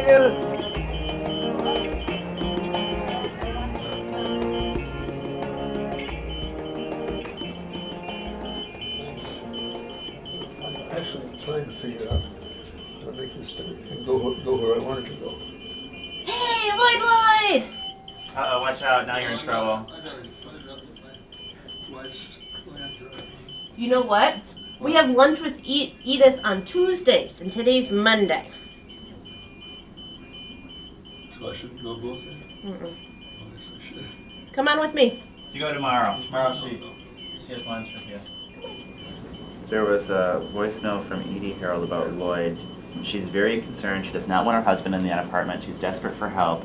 Actually, I'm trying to figure out how to make this start and go where I want it to go. Hey, Lloyd! Uh-oh, watch out, now you're in trouble. You know what? We have lunch with Edith on Tuesdays, and today's Monday. So I shouldn't go both days? Mm-mm. I guess I should. Come on with me. You go tomorrow. Tomorrow she has lunch with you. There was a voice note from Edie Harold about Lloyd. She's very concerned. She does not want her husband in that apartment. She's desperate for help.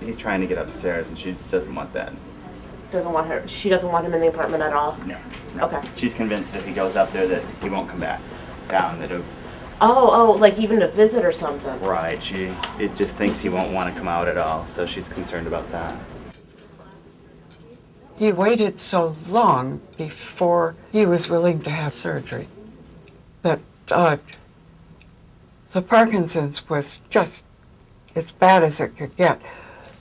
He's trying to get upstairs, and she doesn't want that. She doesn't want him in the apartment at all? No. Okay. She's convinced that if he goes up there that he won't come back down. That Like even to visit or something? Right. She just thinks he won't want to come out at all, so she's concerned about that. He waited so long before he was willing to have surgery that the Parkinson's was just as bad as it could get.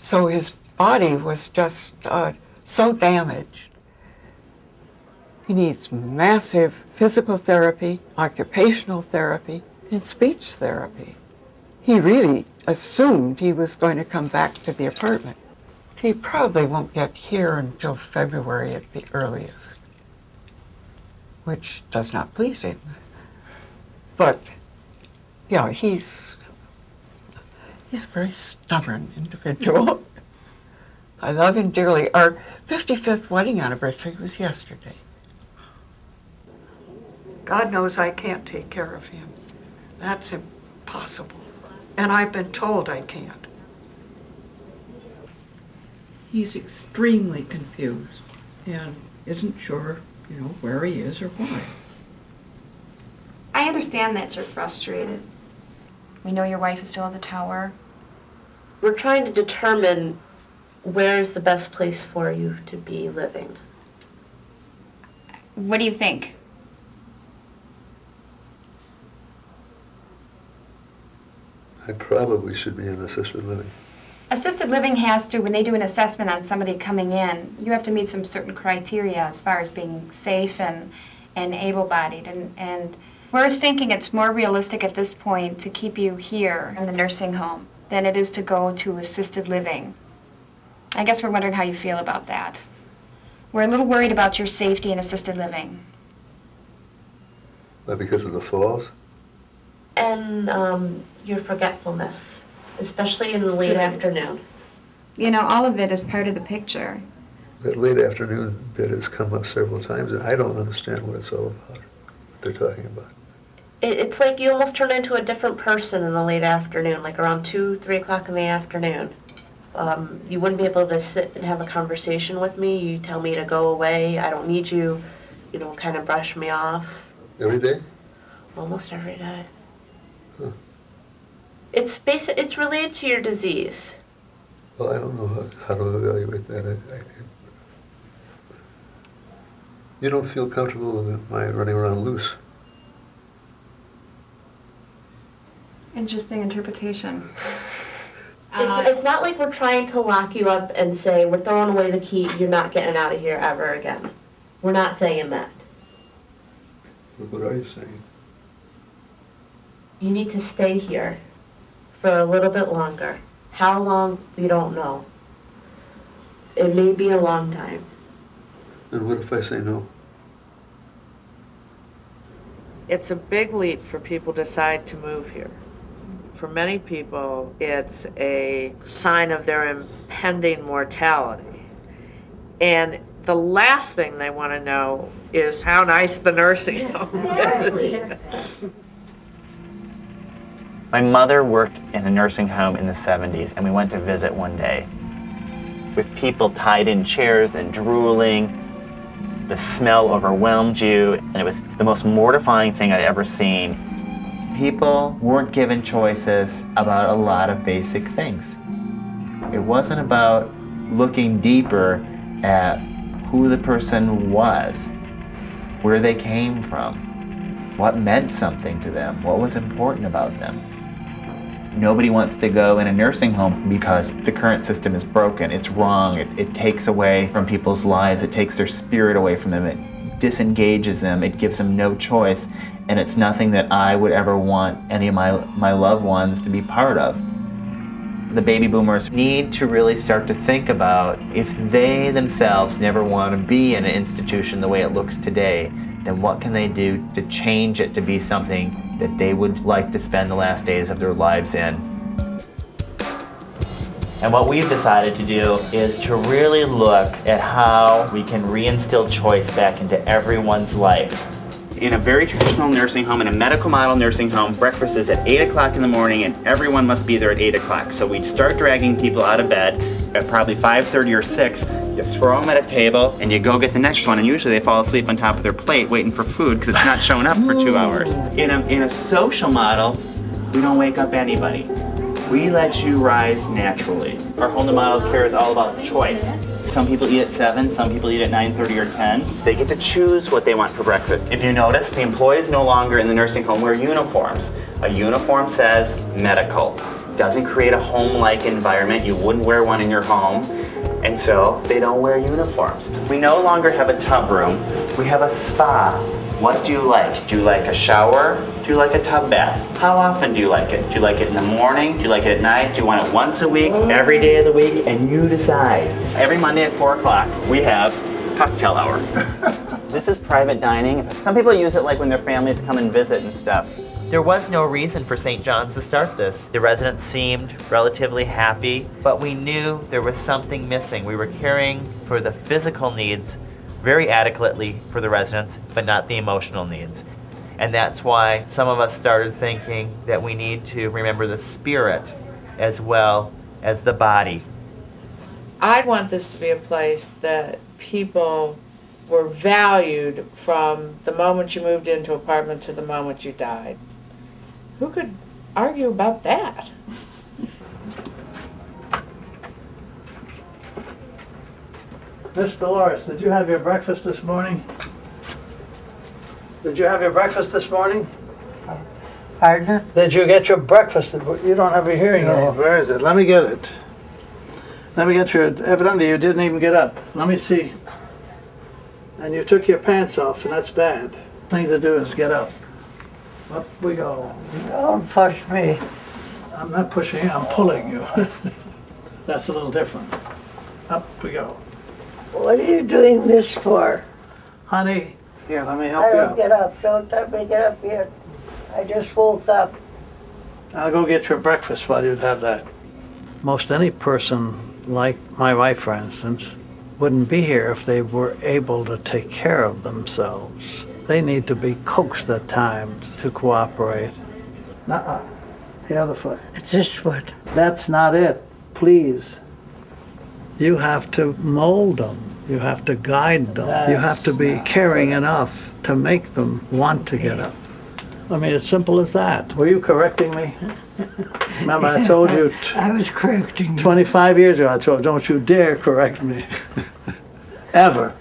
So his body was just so damaged. He needs massive physical therapy, occupational therapy, and speech therapy. He really assumed he was going to come back to the apartment. He probably won't get here until February at the earliest, which does not please him. But, yeah, he's a very stubborn individual. I love him dearly. Our 55th wedding anniversary was yesterday. God knows I can't take care of him. That's impossible. And I've been told I can't. He's extremely confused and isn't sure, where he is or why. I understand that you're frustrated. We know your wife is still at the tower. We're trying to determine where's the best place for you to be living. What do you think? I probably should be in assisted living. Assisted living has to, when they do an assessment on somebody coming in, you have to meet some certain criteria as far as being safe and able-bodied. And we're thinking it's more realistic at this point to keep you here in the nursing home than it is to go to assisted living. I guess we're wondering how you feel about that. We're a little worried about your safety in assisted living. Because of the falls? And your forgetfulness, especially in the late afternoon. All of it is part of the picture. That late afternoon bit has come up several times, and I don't understand what it's all about, what they're talking about. It's like you almost turn into a different person in the late afternoon, like around 2, 3 o'clock in the afternoon. You wouldn't be able to sit and have a conversation with me. You tell me to go away. I don't need you, kind of brush me off. Every day? Almost every day. Huh. It's related to your disease. Well, I don't know how to evaluate that. You don't feel comfortable with my running around loose. Interesting interpretation. It's not like we're trying to lock you up and say, we're throwing away the key, you're not getting out of here ever again. We're not saying that. What are you saying? You need to stay here for a little bit longer. How long, we don't know. It may be a long time. And what if I say no? It's a big leap for people to decide to move here. For many people, it's a sign of their impending mortality. And the last thing they want to know is how nice the nursing home is. My mother worked in a nursing home in the 70s, and we went to visit one day with people tied in chairs and drooling. The smell overwhelmed you, and it was the most mortifying thing I'd ever seen. People weren't given choices about a lot of basic things. It wasn't about looking deeper at who the person was, where they came from, what meant something to them, what was important about them. Nobody wants to go in a nursing home because the current system is broken. It's wrong. It takes away from people's lives. It takes their spirit away from them. It disengages them. It gives them no choice. And it's nothing that I would ever want any of my loved ones to be part of. The baby boomers need to really start to think about, if they themselves never want to be in an institution the way it looks today, then what can they do to change it to be something that they would like to spend the last days of their lives in. And what we've decided to do is to really look at how we can reinstill choice back into everyone's life. In a very traditional nursing home, in a medical model nursing home, breakfast is at 8 o'clock in the morning and everyone must be there at 8 o'clock. So we start dragging people out of bed at probably 5:30 or 6. You throw them at a table and you go get the next one, and usually they fall asleep on top of their plate waiting for food because it's not showing up for 2 hours. In a social model, we don't wake up anybody. We let you rise naturally. Our whole new model of care is all about choice. Some people eat at 7, some people eat at 9:30 or 10. They get to choose what they want for breakfast. If you notice, the employees no longer in the nursing home wear uniforms. A uniform says medical. Doesn't create a home-like environment. You wouldn't wear one in your home. And so they don't wear uniforms. We no longer have a tub room. We have a spa. What do you like? Do you like a shower? Do you like a tub bath? How often do you like it? Do you like it in the morning? Do you like it at night? Do you want it once a week? Every day of the week? And you decide. Every Monday at 4 o'clock, we have cocktail hour. This is private dining. Some people use it like when their families come and visit and stuff. There was no reason for St. John's to start this. The residents seemed relatively happy, but we knew there was something missing. We were caring for the physical needs very adequately for the residents, but not the emotional needs. And that's why some of us started thinking that we need to remember the spirit as well as the body. I want this to be a place that people were valued from the moment you moved into an apartment to the moment you died. Who could argue about that? Miss Dolores, did you have your breakfast this morning? Did you have your breakfast this morning? Pardon? Did you get your breakfast? You don't have a hearing aid. Where is it? Let me get it. Let me get your, evidently you didn't even get up. Let me see. And you took your pants off, and that's bad. Thing to do is get up. Up we go. Don't push me. I'm not pushing you, I'm pulling you. That's a little different. Up we go. What are you doing this for? Honey, here, let me I help you don't out. get up. Don't let me get up yet. I just woke up. I'll go get your breakfast while you'd have that. Most any person, like my wife, for instance, wouldn't be here if they were able to take care of themselves. They need to be coaxed at times to cooperate. Nuh-uh. The other foot. It's this foot. That's not it. Please. You have to mold them. You have to guide them. You have to be caring enough to make them want to get up. I mean, it's simple as that. Were you correcting me? Remember, I told you I was correcting you. 25 years ago, I told you, don't you dare correct me. Ever.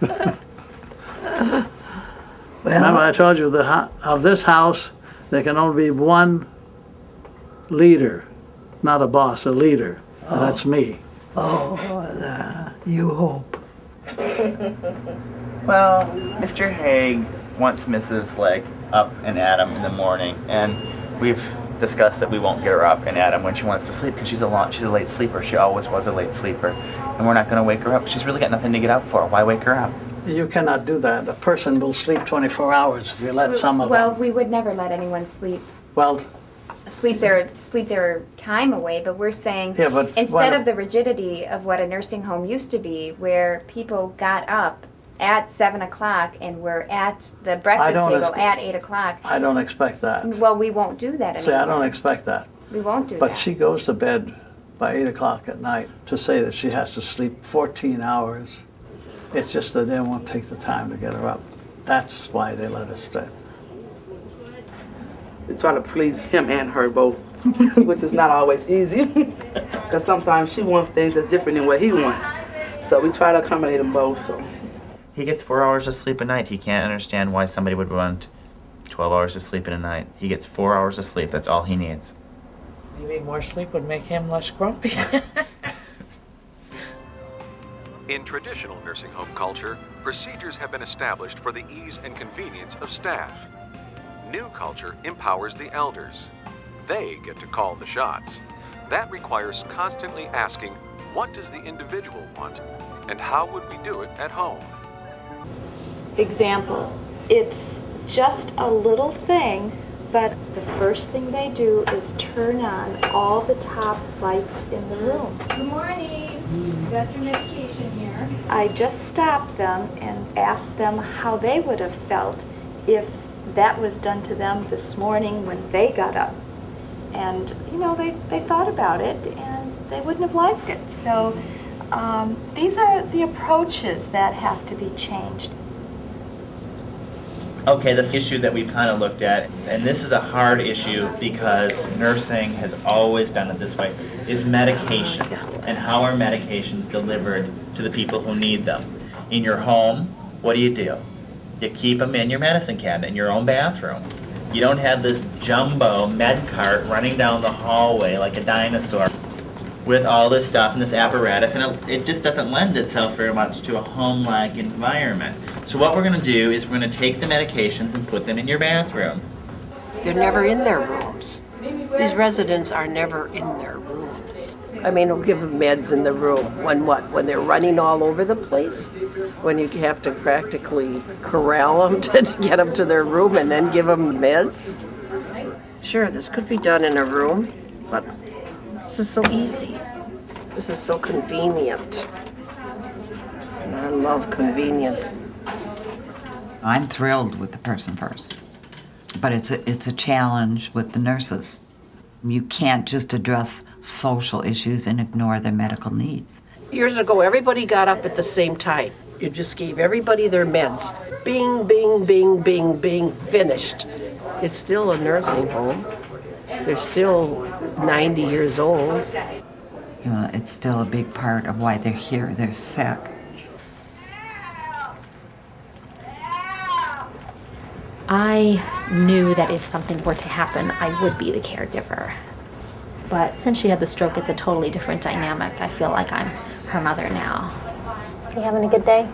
Remember, I told you that of this house, there can only be one leader, not a boss, a leader. And that's me. You hope. Well, Mr. Haig wants Mrs. Legg up and Adam in the morning, and we've discussed that we won't get her up and Adam when she wants to sleep because she's a late sleeper. She always was a late sleeper, and we're not going to wake her up. She's really got nothing to get up for. Why wake her up? You cannot do that. A person will sleep 24 hours if you let some of Well, them. we would never let anyone sleep Well, their time away, but we're saying Yeah, but instead what- of the rigidity of what a nursing home used to be, where people got up at 7 o'clock and were at the breakfast don't table expect- at 8 o'clock. I don't expect that. Well, we won't do that See, anymore. I don't expect that. We won't do But that. she goes to bed by 8 o'clock at night. To say that she has to sleep 14 hours, it's just that they won't take the time to get her up. That's why they let us stay. We try to please him and her both, which is not always easy, because sometimes she wants things that's different than what he wants. So we try to accommodate them both. So He gets 4 hours of sleep a night. He can't understand why somebody would want 12 hours of sleep in a night. He gets 4 hours of sleep. That's all he needs. Maybe more sleep would make him less grumpy. In traditional nursing home culture, procedures have been established for the ease and convenience of staff. New culture empowers the elders. They get to call the shots. That requires constantly asking, what does the individual want, and how would we do it at home? Example, it's just a little thing, but the first thing they do is turn on all the top lights in the room. Good morning. You got your medication here. I just stopped them and asked them how they would have felt if that was done to them this morning when they got up. And, you know, they thought about it and they wouldn't have liked it. So these are the approaches that have to be changed. Okay, this issue that we've kind of looked at, and this is a hard issue because nursing has always done it this way, is medications and how are medications delivered to the people who need them. In your home, what do? You keep them in your medicine cabinet in your own bathroom. You don't have this jumbo med cart running down the hallway like a dinosaur with all this stuff and this apparatus, and it just doesn't lend itself very much to a home-like environment. So what we're going to do is we're going to take the medications and put them in your bathroom. They're never in their rooms. These residents are never in their rooms. I mean, we'll give them meds in the room. When what? When they're running all over the place? When you have to practically corral them to get them to their room and then give them meds? Sure, this could be done in a room, but this is so easy. This is so convenient. And I love convenience. I'm thrilled with the person first, but it's a challenge with the nurses. You can't just address social issues and ignore their medical needs. Years ago, everybody got up at the same time. You just gave everybody their meds. Bing, bing, bing, bing, bing, finished. It's still a nursing home. They're still 90 years old. You know, it's still a big part of why they're here. They're sick. I knew that if something were to happen, I would be the caregiver. But since she had the stroke, it's a totally different dynamic. I feel like I'm her mother now. Are you having a good day?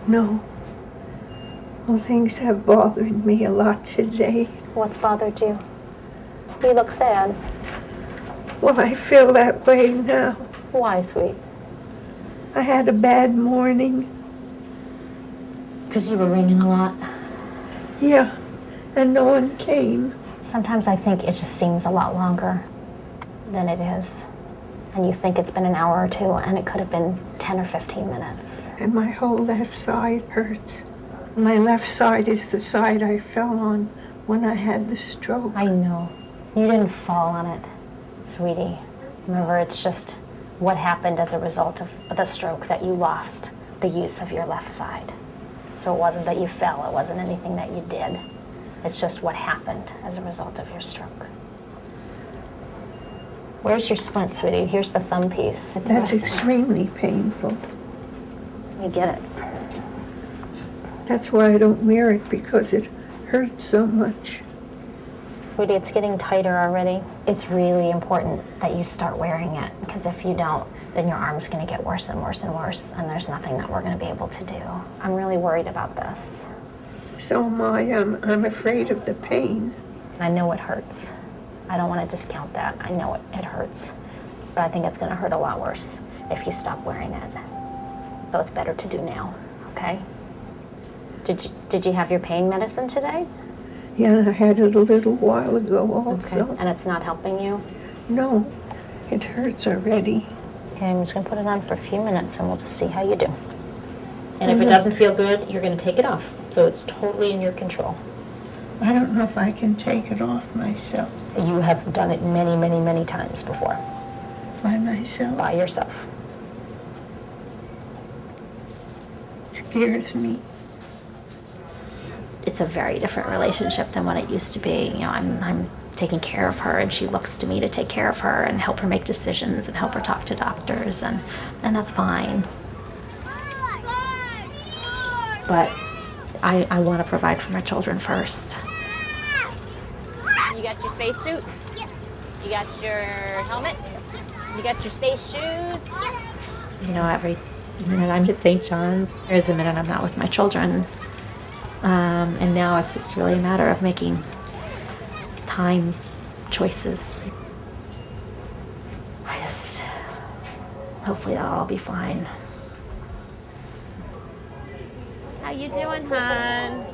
No. Well, things have bothered me a lot today. What's bothered you? You look sad. Well, I feel that way now. Why, sweet? I had a bad morning. Because you were ringing a lot? Yeah, and no one came. Sometimes I think it just seems a lot longer than it is. And you think it's been an hour or two, and it could have been 10 or 15 minutes. And my whole left side hurts. My left side is the side I fell on when I had the stroke. I know. You didn't fall on it, sweetie. Remember, it's just what happened as a result of the stroke that you lost the use of your left side. So it wasn't that you fell, it wasn't anything that you did. It's just what happened as a result of your stroke. Where's your splint, sweetie? Here's the thumb piece. That's extremely painful. You get it. That's why I don't wear it, because it hurts so much. Sweetie, it's getting tighter already. It's really important that you start wearing it, because if you don't, then your arm's going to get worse and worse and worse, and there's nothing that we're going to be able to do. I'm really worried about this. So am I. I'm afraid of the pain. I know it hurts. I don't want to discount that. I know it hurts. But I think it's going to hurt a lot worse if you stop wearing it. So it's better to do now, okay? Did you have your pain medicine today? Yeah, I had it a little while ago also. Okay. And it's not helping you? No, it hurts already. Okay, I'm just going to put it on for a few minutes and we'll just see how you do. And if it doesn't feel good, you're going to take it off. So it's totally in your control. I don't know if I can take it off myself. You have done it many, many, many times before. By myself? By yourself. It scares me. It's a very different relationship than what it used to be. You know, I'm taking care of her and she looks to me to take care of her and help her make decisions and help her talk to doctors, and that's fine. But I want to provide for my children first. You got your spacesuit? You got your helmet? You got your space shoes? You know, every minute I'm at St. John's, there's a minute I'm not with my children. And now it's just really a matter of making time choices. Hopefully that'll all be fine. How you doing, hon?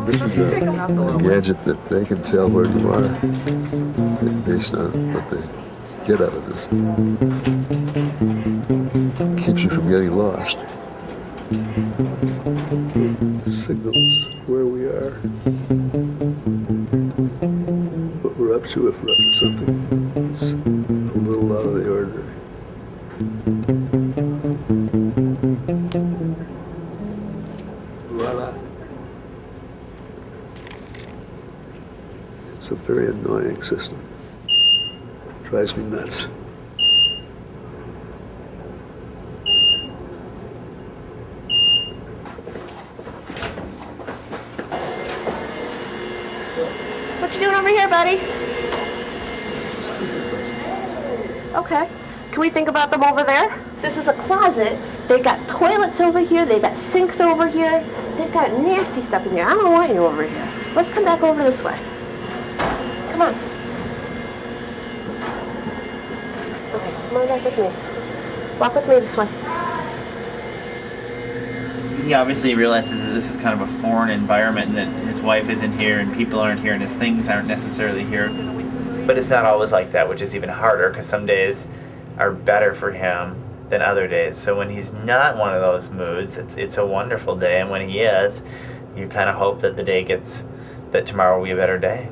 This is a gadget that they can tell where you are based on what they get out of this. Keeps you from getting lost. Signals where we are. What we're up to, if we're up to something. It's a little out of the ordinary. Voila. It's a very annoying system. Drives me nuts. What you doing over here, buddy? Okay. Can we think about them over there? This is a closet. They've got toilets over here. They've got sinks over here. They've got nasty stuff in here. I don't want you over here. Let's come back over this way. Come on. Okay, come on back with me. Walk with me this way. He obviously realizes that this is kind of a foreign environment and that his wife isn't here and people aren't here and his things aren't necessarily here. But it's not always like that, which is even harder because some days are better for him than other days. So when he's not in one of those moods, it's a wonderful day, and when he is, you kind of hope that that tomorrow will be a better day.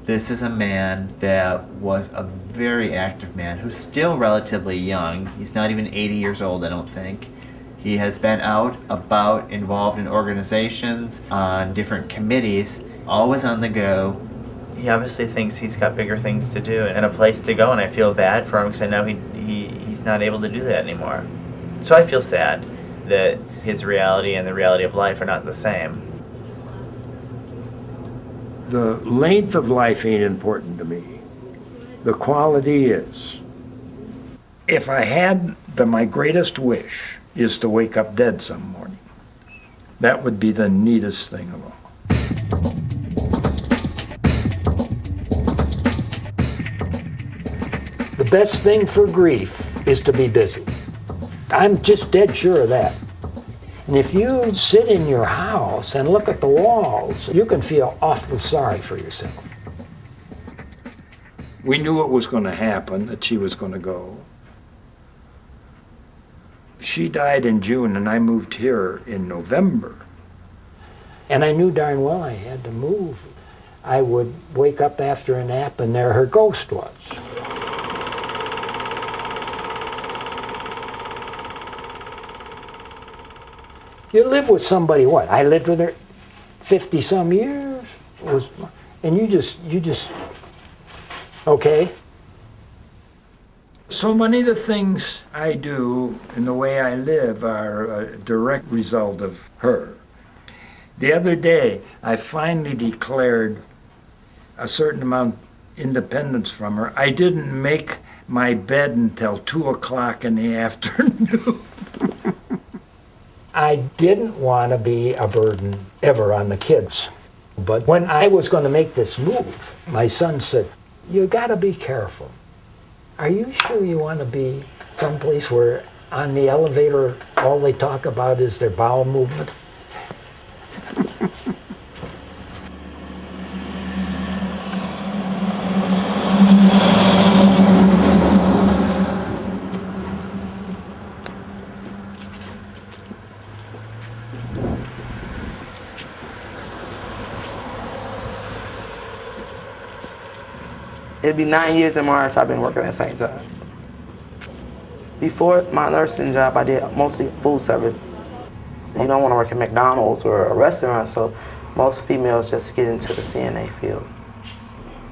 This is a man that was a very active man who's still relatively young. He's not even 80 years old, I don't think. He has been out, about, involved in organizations, on different committees, always on the go. He obviously thinks he's got bigger things to do and a place to go, and I feel bad for him because I know he's not able to do that anymore. So I feel sad that his reality and the reality of life are not the same. The length of life ain't important to me. The quality is. If I had my greatest wish is to wake up dead some morning, that would be the neatest thing of all. The best thing for grief is to be busy. I'm just dead sure of that. And if you sit in your house and look at the walls, you can feel awful sorry for yourself. We knew what was going to happen, that she was going to go. She died in June and I moved here in November. And I knew darn well I had to move. I would wake up after a nap and there her ghost was. You live with somebody, what? I lived with her 50-some years. And you just, okay? So many of the things I do and the way I live are a direct result of her. The other day, I finally declared a certain amount of independence from her. I didn't make my bed until 2 o'clock in the afternoon. I didn't want to be a burden ever on the kids. But when I was going to make this move, my son said, "You got to be careful. Are you sure you want to be someplace where on the elevator all they talk about is their bowel movement?" It'll be 9 years in March I've been working at St. John's. Before my nursing job, I did mostly food service. You don't want to work at McDonald's or a restaurant, so most females just get into the CNA field.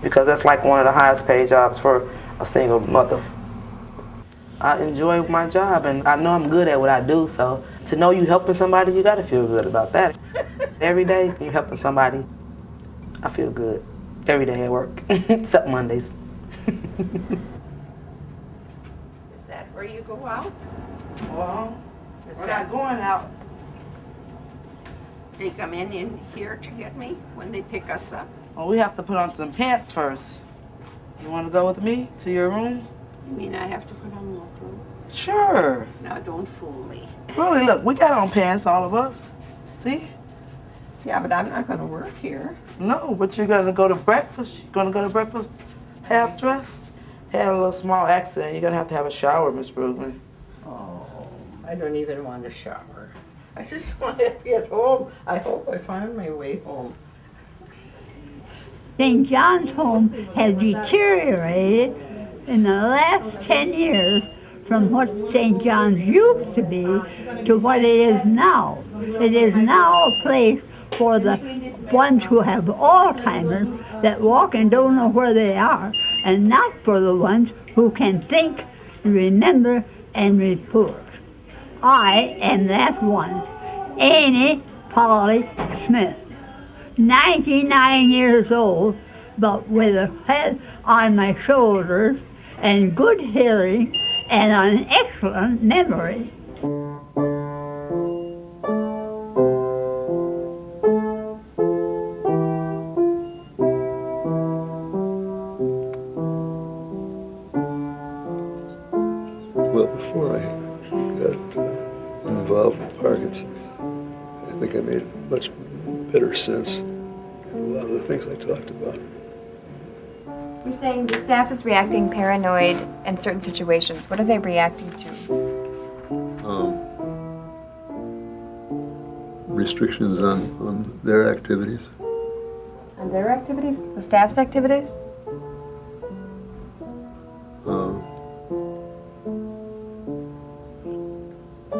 Because that's like one of the highest paid jobs for a single mother. I enjoy my job and I know I'm good at what I do, so to know you helping somebody, you gotta feel good about that. Every day you're helping somebody, I feel good. Every day at work, except Mondays. Is that where you go out? Well, Is we're that not going out. They come in here to get me when they pick us up? Well, we have to put on some pants first. You want to go with me to your room? You mean I have to put on more clothes? Sure. Now don't fool me. Really, look, we got on pants, all of us. See? Yeah, but I'm not going to work here. No, but you're gonna go to breakfast. You're gonna go to breakfast half dressed. Had a little small accident. You're gonna have to have a shower, Miss Brugman. Oh, I don't even want to shower. I just want to get home. I hope I find my way home. St. John's home has deteriorated in the last 10 years from what St. John's used to be to what it is now. It is now a place for the ones who have Alzheimer's that walk and don't know where they are, and not for the ones who can think, remember, and report. I am that one, Annie Polly Smith, 99 years old, but with a head on my shoulders and good hearing and an excellent memory. Well, before I got involved with Parkinson's, I think I made much better sense of a lot of the things I talked about. You're saying the staff is reacting paranoid in certain situations. What are they reacting to? Restrictions on their activities. On their activities? The staff's activities?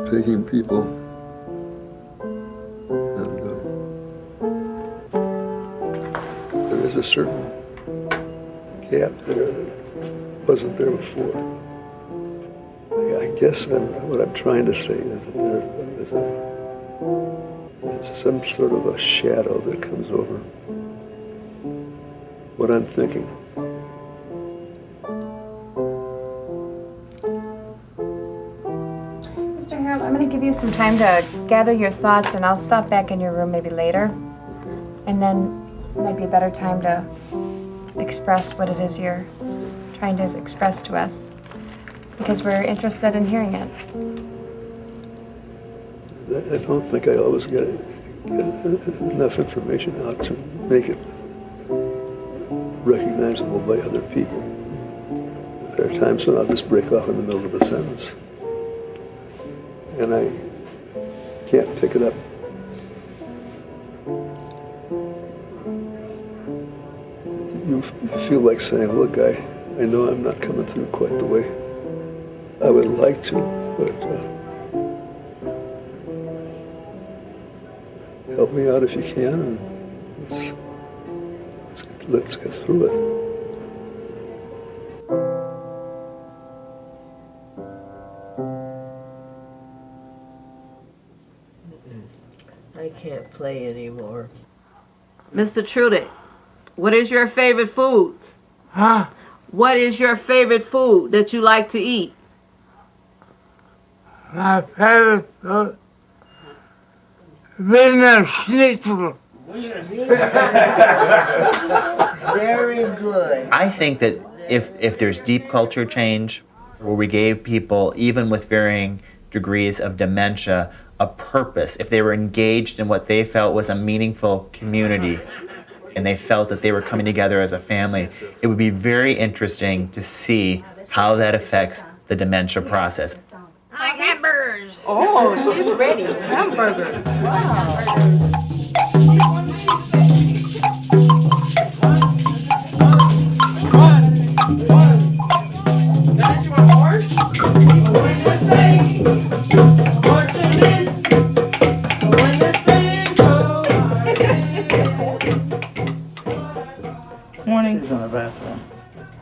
Taking people and there is a certain gap there that wasn't there before. I guess what I'm trying to say is that there's some sort of a shadow that comes over what I'm thinking. Mr. Harold, I'm going to give you some time to gather your thoughts, and I'll stop back in your room maybe later. And then it might be a better time to express what it is you're trying to express to us, because we're interested in hearing it. I don't think I always get enough information out to make it recognizable by other people. There are times when I'll just break off in the middle of a sentence, and I can't pick it up. You feel like saying, look, I know I'm not coming through quite the way I would like to, but help me out if you can, and let's get through it. I can't play anymore. Mr. Trudy, what is your favorite food? Huh? What is your favorite food that you like to eat? My favorite food, Wiener Schnitzel. Very good. I think that if there's deep culture change, where we gave people, even with varying degrees of dementia, a purpose, if they were engaged in what they felt was a meaningful community, and they felt that they were coming together as a family, it would be very interesting to see how that affects the dementia process. Like hamburgers. Oh, she's ready. Hamburgers.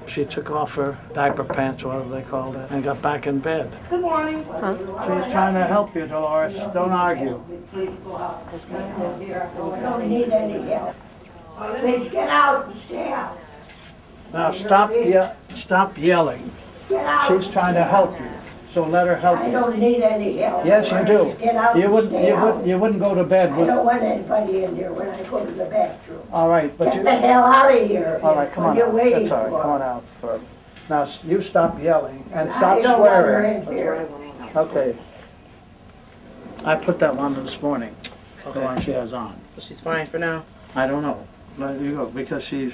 She took off her diaper pants, whatever they called it, and got back in bed. Good morning. She's trying to help you, Dolores. Don't argue. I don't need any help. Please get out and stay out. Now stop yelling. Get out. She's trying to help you, so let her help you. I don't need any help. Yes, you do. Get out You and wouldn't. stay out. You wouldn't go to bed I with. don't want anybody in there when I go to the bathroom. All right, but Get you. the hell out of here. All right, come What on. are you Out. waiting That's all right. for? Come on out. Now you stop yelling and I stop don't want her swearing. in here. Okay. I put that one this morning. The one she has on. So she's fine for now? I don't know. Let you go because she's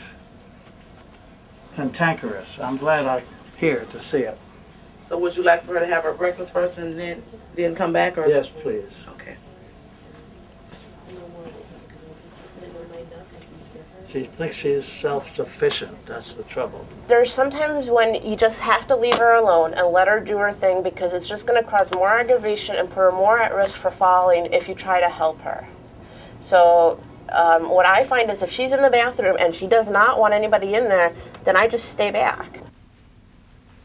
cantankerous. I'm glad I'm here to see it. So would you like for her to have her breakfast first and then come back, or? Yes, please. Okay. She thinks she's self-sufficient. That's the trouble. There's sometimes when you just have to leave her alone and let her do her thing because it's just going to cause more aggravation and put her more at risk for falling if you try to help her. So what I find is if she's in the bathroom and she does not want anybody in there, then I just stay back.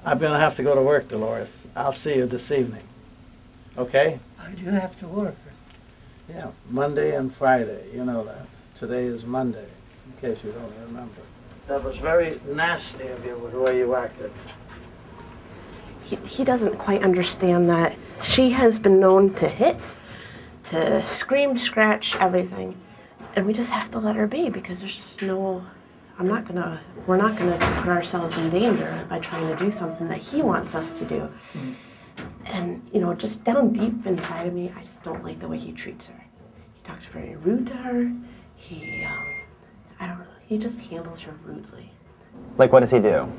I'm going to have to go to work, Dolores. I'll see you this evening. Okay? I do have to work. Yeah, Monday and Friday. You know that. Today is Monday, in case you don't remember. That was very nasty of you with the way you acted. He doesn't quite understand that she has been known to hit, to scream, scratch, everything. And we just have to let her be because there's just no, we're not gonna put ourselves in danger by trying to do something that he wants us to do. And, just down deep inside of me, I just don't like the way he treats her. He talks very rude to her. He just handles her rudely. Like, what does he do?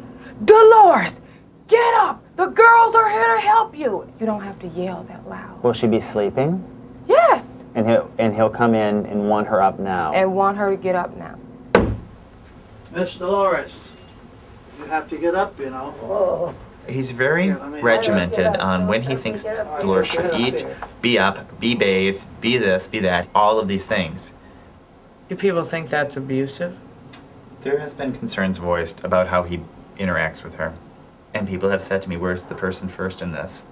Dolores, get up! The girls are here to help you. You don't have to yell that loud. Will she be sleeping? Yes, And he'll come in and want her up now. and want her to get up now. Miss Dolores, you have to get up, you know. He's very regimented on when he thinks Dolores should eat, be up, be bathed, be this, be that, all of these things. Do people think that's abusive? There has been concerns voiced about how he interacts with her. And people have said to me, where's the person first in this?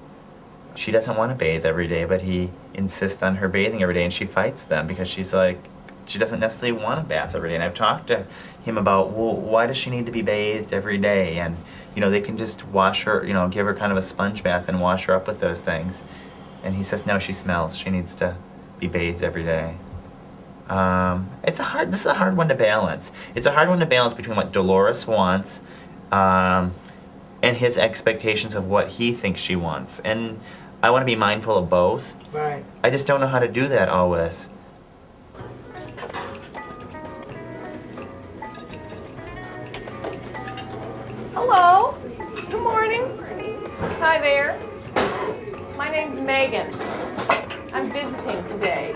She doesn't want to bathe every day, but he insists on her bathing every day, and she fights them because she's like, she doesn't necessarily want to bath every day. And I've talked to him about, well, why does she need to be bathed every day? And, they can just wash her, give her kind of a sponge bath and wash her up with those things. And he says, no, she smells. She needs to be bathed every day. This is a hard one to balance. It's a hard one to balance between what Dolores wants and his expectations of what he thinks she wants. And I want to be mindful of both. Right. I just don't know how to do that always. Hello. Good morning. Hi there. My name's Megan. I'm visiting today.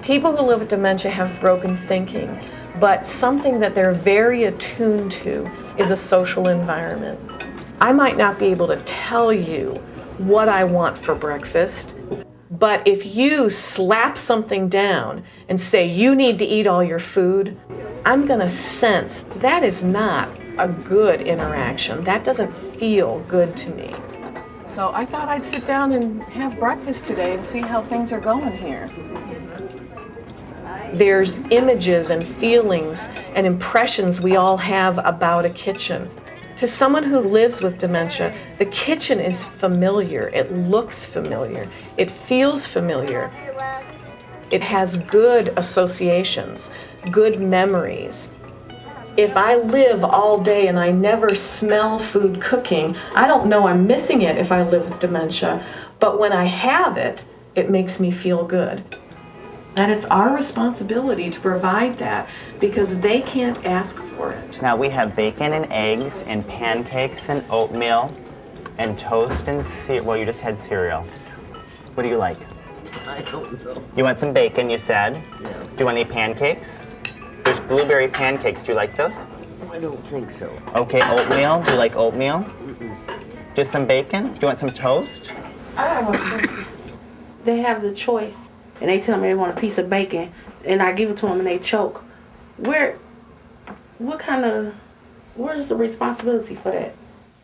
People who live with dementia have broken thinking, but something that they're very attuned to is a social environment. I might not be able to tell you what I want for breakfast, but if you slap something down and say you need to eat all your food, I'm gonna sense that is not a good interaction. That doesn't feel good to me. So I thought I'd sit down and have breakfast today and see how things are going here. There's images and feelings and impressions we all have about a kitchen. To someone who lives with dementia, the kitchen is familiar. It looks familiar. It feels familiar. It has good associations, good memories. If I live all day and I never smell food cooking, I don't know I'm missing it if I live with dementia. But when I have it, it makes me feel good. And it's our responsibility to provide that because they can't ask for it. Now we have bacon and eggs and pancakes and oatmeal and toast and cereal. Well, you just had cereal. What do you like? I don't know. You want some bacon, you said? Yeah. Do you want any pancakes? There's blueberry pancakes. Do you like those? I don't think so. Okay, oatmeal. Do you like oatmeal? Just some bacon? Do you want some toast? I don't want to. They have the choice, and they tell me they want a piece of bacon, and I give it to them and they choke. What kind of Where's the responsibility for that?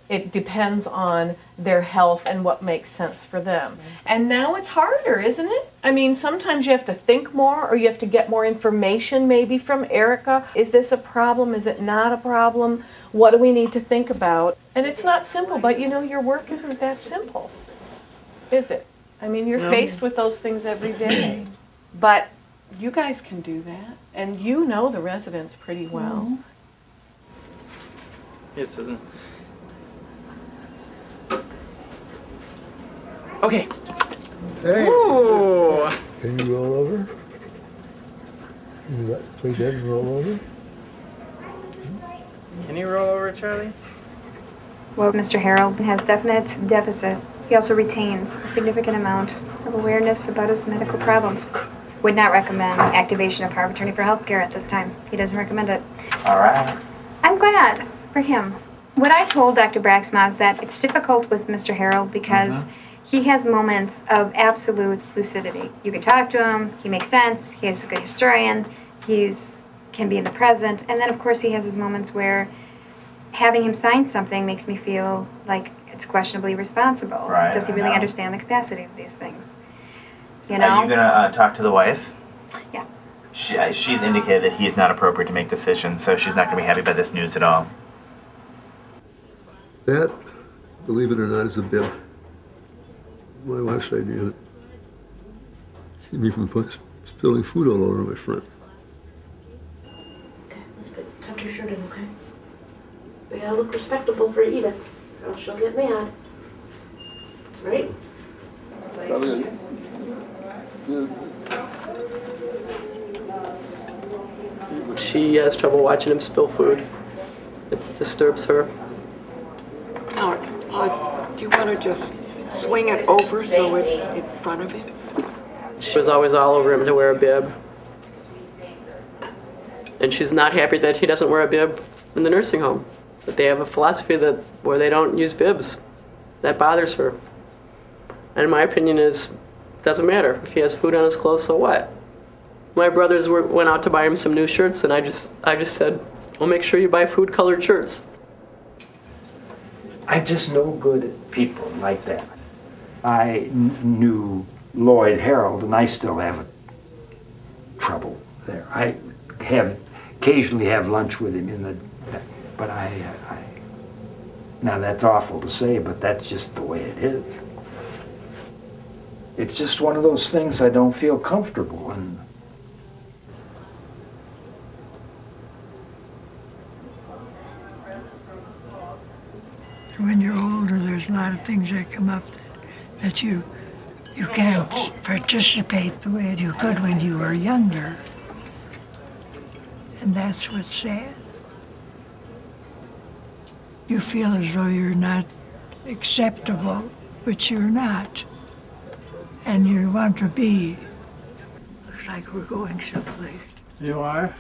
It depends on their health and what makes sense for them. And now it's harder, isn't it? I mean, sometimes you have to think more, or you have to get more information maybe from Erica. Is this a problem? Is it not a problem? What do we need to think about? And it's not simple, but you know, your work isn't that simple, is it? I mean, you're faced with those things every day. But you guys can do that, and you know the residents pretty well. Yes, Susan. Okay. Hey. Ooh. Can you roll over? Can you play dead and roll over? Can you roll over, Charlie? Well, Mr. Harold has definite deficit. He also retains a significant amount of awareness about his medical problems. Would not recommend activation of power of attorney for healthcare at this time. He doesn't recommend it. All right. I'm glad for him. What I told Dr. Braxma is that it's difficult with Mr. Harold because he has moments of absolute lucidity. You can talk to him, he makes sense, he is a good historian, can be in the present, and then of course he has his moments where having him sign something makes me feel like it's questionably responsible. Right, Does he I really know. understand the capacity of these things? You know? Are you gonna talk to the wife? Yeah. She's indicated that he's not appropriate to make decisions, so she's not gonna be happy about this news at all. That, believe it or not, is a bib. My wife's idea of it. Keep me from spilling food all over my front. Okay, Elizabeth, tuck your shirt in, okay? We gotta look respectable for Edith, or else she'll get mad. Right? She has trouble watching him spill food. It disturbs her. Do you want to just swing it over so it's in front of him? She was always all over him to wear a bib. And she's not happy that he doesn't wear a bib in the nursing home. But they have a philosophy that where they don't use bibs. That bothers her. And my opinion is, doesn't matter. If he has food on his clothes, so what? My brothers went out to buy him some new shirts, and I just said, well, make sure you buy food-colored shirts. I just know good people like that. I knew Lloyd Harold, and I still have trouble there. I occasionally have lunch with him but now that's awful to say, but that's just the way it is. It's just one of those things I don't feel comfortable in. When you're older, there's a lot of things that come up that you can't participate the way you could when you were younger. And that's what's sad. You feel as though you're not acceptable, which you're not. And you want to be. Looks like we're going someplace. You are?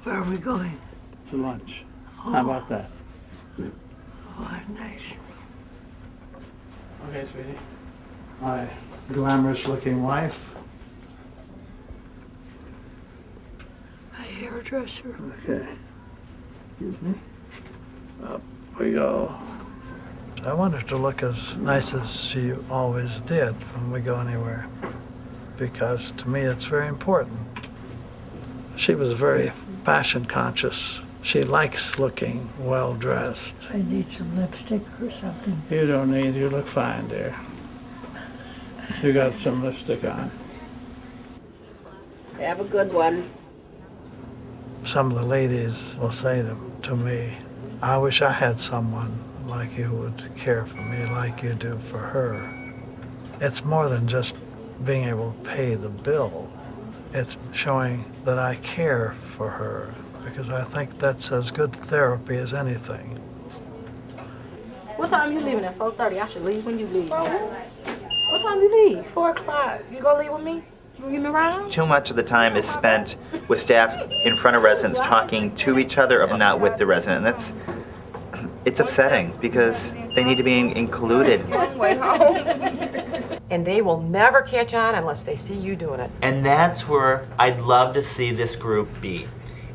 Where are we going? To lunch. Oh. How about that? Oh, nice. Okay, sweetie. My glamorous-looking wife. My hairdresser. Okay. Excuse me. Up we go. I want her to look as nice as she always did when we go anywhere, because to me it's very important. She was very fashion conscious. She likes looking well dressed. I need some lipstick or something. You don't need, you look fine, dear. You got some lipstick on. Have a good one. Some of the ladies will say to me, I wish I had someone like you would care for me like you do for her. It's more than just being able to pay the bill. It's showing that I care for her, because I think that's as good therapy as anything. What time you leaving at 4:30? I should leave when you leave. What time you leave? 4 o'clock. You gonna leave with me? You give me around? Too much of the time is spent with staff in front of residents talking to each other, but not with the resident. And it's upsetting because they need to be included. And they will never catch on unless they see you doing it. And that's where I'd love to see this group be.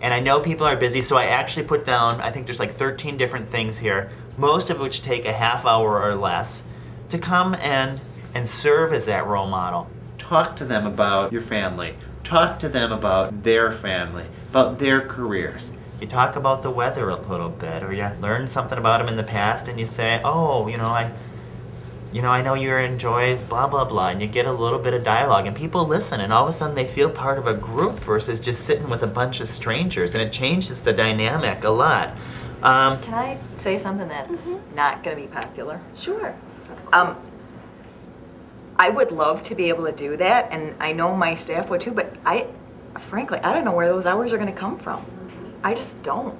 And I know people are busy, so I actually put down, I think there's like 13 different things here, most of which take a half hour or less, to come and serve as that role model. Talk to them about your family. Talk to them about their family, about their careers. You talk about the weather a little bit, or you learn something about them in the past, and you say, oh, I know you enjoy blah, blah, blah, and you get a little bit of dialogue, and people listen, and all of a sudden they feel part of a group versus just sitting with a bunch of strangers, and it changes the dynamic a lot. Can I say something that's not going to be popular? Sure. I would love to be able to do that, and I know my staff would too, but frankly, I don't know where those hours are going to come from. I just don't.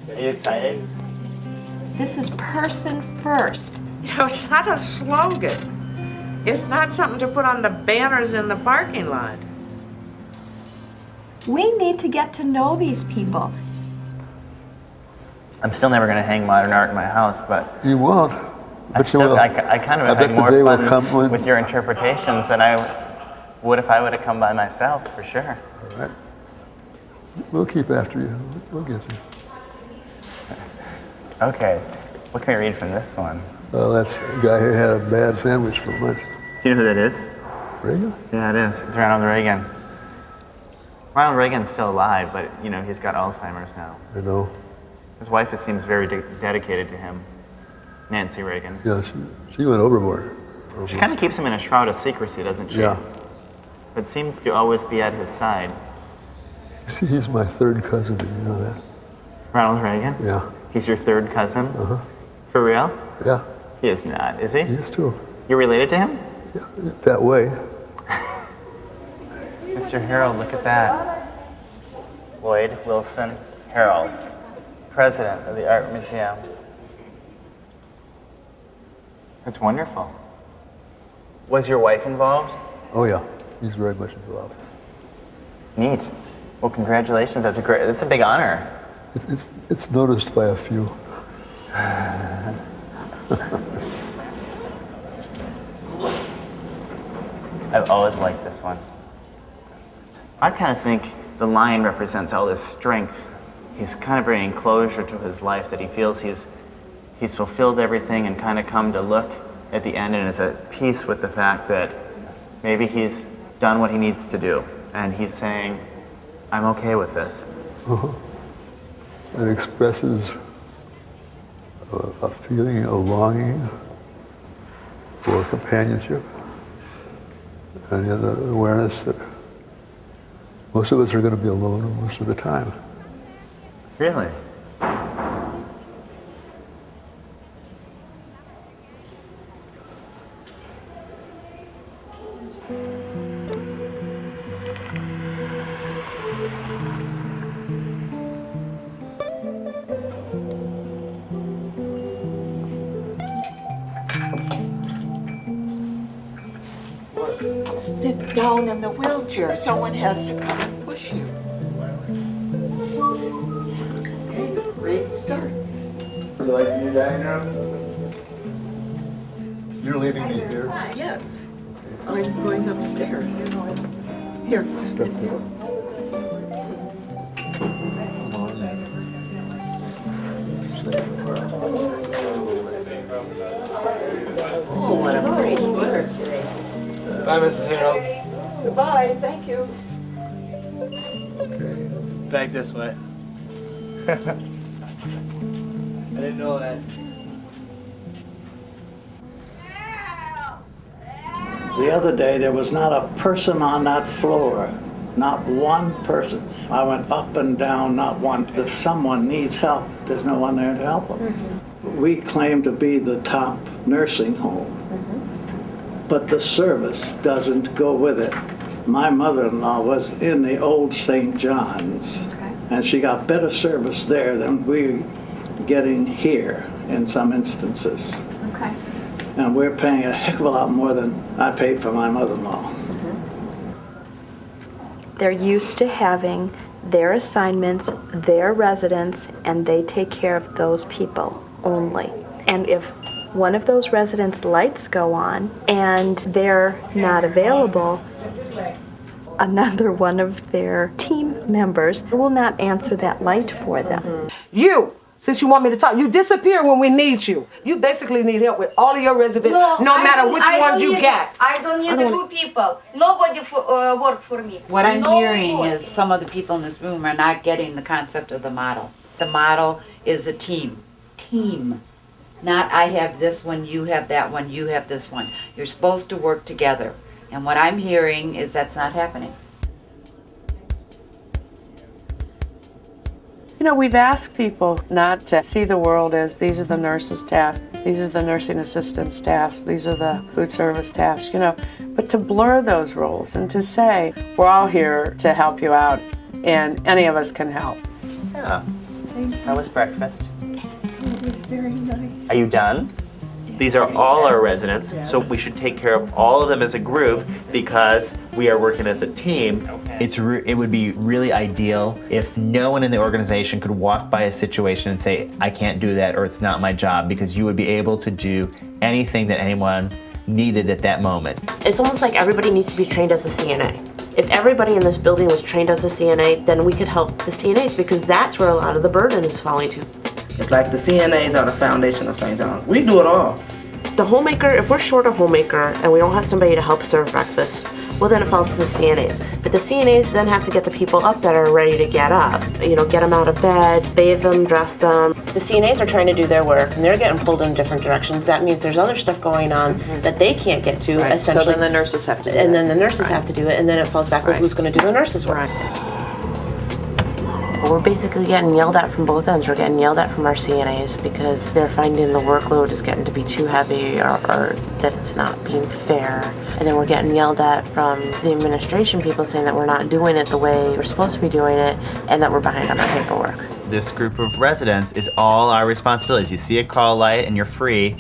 Are you excited? This is person first. It's not a slogan. It's not something to put on the banners in the parking lot. We need to get to know these people. I'm still never going to hang modern art in my house, but You won't. I kind of I bet have the day more will come fun when- with your interpretations than I would if I would have come by myself, for sure. All right. We'll keep after you. We'll get you. Okay, what can we read from this one? Well, that's a guy who had a bad sandwich for lunch. Do you know who that is? Reagan? Yeah, it is. It's Ronald Reagan. Ronald Reagan's still alive, but he's got Alzheimer's now. I know. His wife seems very dedicated to him, Nancy Reagan. Yeah, she went overboard. She kind of keeps him in a shroud of secrecy, doesn't she? Yeah. But seems to always be at his side. See, he's my third cousin. Did you know that? Ronald Reagan? Yeah. He's your third cousin? Uh-huh. For real? Yeah. He is not, is he? He is too. You're related to him? Yeah, that way. Mr. Harold, look at that. Lloyd Wilson Harold, president of the Art Museum. That's wonderful. Was your wife involved? Oh yeah, he's very much involved. Neat. Well, congratulations. That's a big honor. It's noticed by a few. I've always liked this one. I kind of think the lion represents all this strength. He's kind of bringing closure to his life, that he feels he's fulfilled everything and kind of come to look at the end and is at peace with the fact that maybe he's done what he needs to do. And he's saying, I'm okay with this. Uh-huh. It expresses a feeling of longing for companionship and the awareness that most of us are going to be alone most of the time. Really? Sit down in the wheelchair. Someone has to come and push you. Okay, the parade starts. You like your dining room? You're leaving me here? Yes. I'm going upstairs. Here. Step there. Oh, what a great weather today. Bye, Mrs. Harold. Goodbye, thank you. Back this way. I didn't know that. The other day, there was not a person on that floor, not one person. I went up and down, not one. If someone needs help, there's no one there to help them. We claim to be the top nursing home, but the service doesn't go with it. My mother-in-law was in the old St. John's, and she got better service there than we're getting here in some instances. Okay. And we're paying a heck of a lot more than I paid for my mother-in-law. They're used to having their assignments, their residents, and they take care of those people only. And if one of those residents' lights go on and they're not available, another one of their team members will not answer that light for them. You, since you want me to talk, you disappear when we need you. You basically need help with all of your residents, no matter which ones you got. I don't need the two people. Nobody work for me. What I'm No hearing one. is some of the people in this room are not getting the concept of the model. The model is a team. Team. Not I have this one, you have that one, you have this one. You're supposed to work together. And what I'm hearing is that's not happening. You know, we've asked people not to see the world as these are the nurses' tasks, these are the nursing assistants' tasks, these are the food service tasks, you know, but to blur those roles and to say, we're all here to help you out and any of us can help. Yeah. How was breakfast? Very nice. Are you done? These are all our residents, so we should take care of all of them as a group because we are working as a team. It would be really ideal if no one in the organization could walk by a situation and say, I can't do that or it's not my job, because you would be able to do anything that anyone needed at that moment. It's almost like everybody needs to be trained as a CNA. If everybody in this building was trained as a CNA, then we could help the CNAs because that's where a lot of the burden is falling to. It's like the CNAs are the foundation of St. John's. We do it all. The homemaker, if we're short a homemaker and we don't have somebody to help serve breakfast, well then it falls to the CNAs. But the CNAs then have to get the people up that are ready to get up. You know, get them out of bed, bathe them, dress them. The CNAs are trying to do their work and they're getting pulled in different directions. That means there's other stuff going on that they can't get to, Right. essentially. So then the nurses have to do it. And then the nurses have to do it, and then it falls back, well, who's gonna do the nurses' work? We're basically getting yelled at from both ends. We're getting yelled at from our CNAs because they're finding the workload is getting to be too heavy or that it's not being fair. And then we're getting yelled at from the administration people saying that we're not doing it the way we're supposed to be doing it and that we're behind on our paperwork. This group of residents is all our responsibilities. You see a call light and you're free.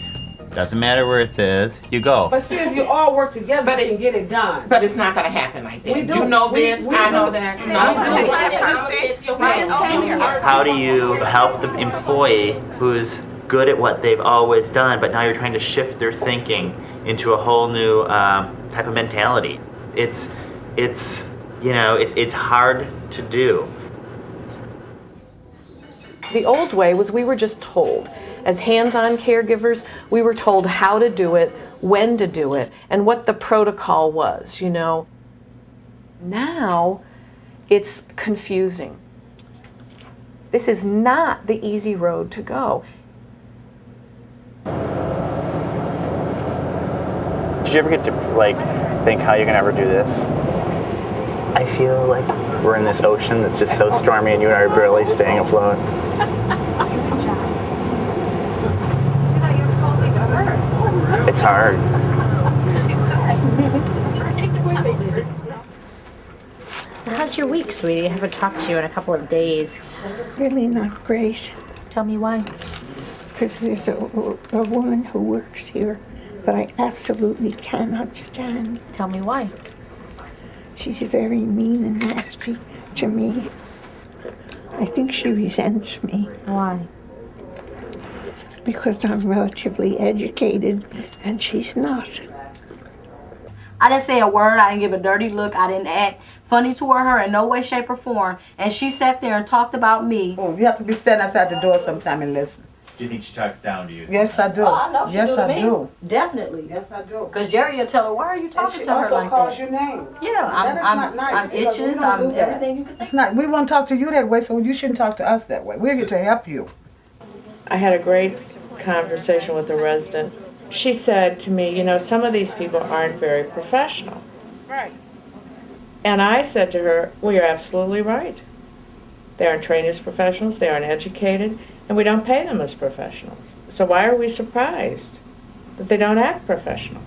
Doesn't matter where it is, you go. But see, if you all work together, you can get it done. But it's not gonna happen like that. We do. You know We- this, we I do. know that. How do you help the employee who's good at what they've always done, but now you're trying to shift their thinking into a whole new type of mentality? It's hard to do. The old way was we were just told. As hands-on caregivers, we were told how to do it, when to do it, and what the protocol was, you know. Now, it's confusing. This is not the easy road to go. Did you ever get to think how you're gonna ever do this? I feel like we're in this ocean that's just so stormy and you and I are barely staying afloat. It's hard. So how's your week, sweetie? I haven't talked to you in a couple of days. Really not great. Tell me why. Because there's a woman who works here that I absolutely cannot stand. Tell me why. She's very mean and nasty to me. I think she resents me. Why? Because I'm relatively educated and she's not. I didn't say a word. I didn't give a dirty look. I didn't act funny toward her in no way, shape, or form. And she sat there and talked about me. Oh, you have to be standing outside the door sometime and listen. Do you think she talks down to you? Yes, I do. Oh, I know she yes, do to I me. do. Definitely. Yes, I do. Because Jerry will tell her, why are you talking to her like calls that? you names. Yeah, That is not nice. I'm because we itches, don't I'm do that. everything you can think. It's not. We won't talk to you that way, so you shouldn't talk to us that way. We're here to help you. I had a great conversation with a resident. She said to me, you know, some of these people aren't very professional. Right. And I said to her, well, you're absolutely right. They aren't trained as professionals, they aren't educated, and we don't pay them as professionals. So why are we surprised that they don't act professional?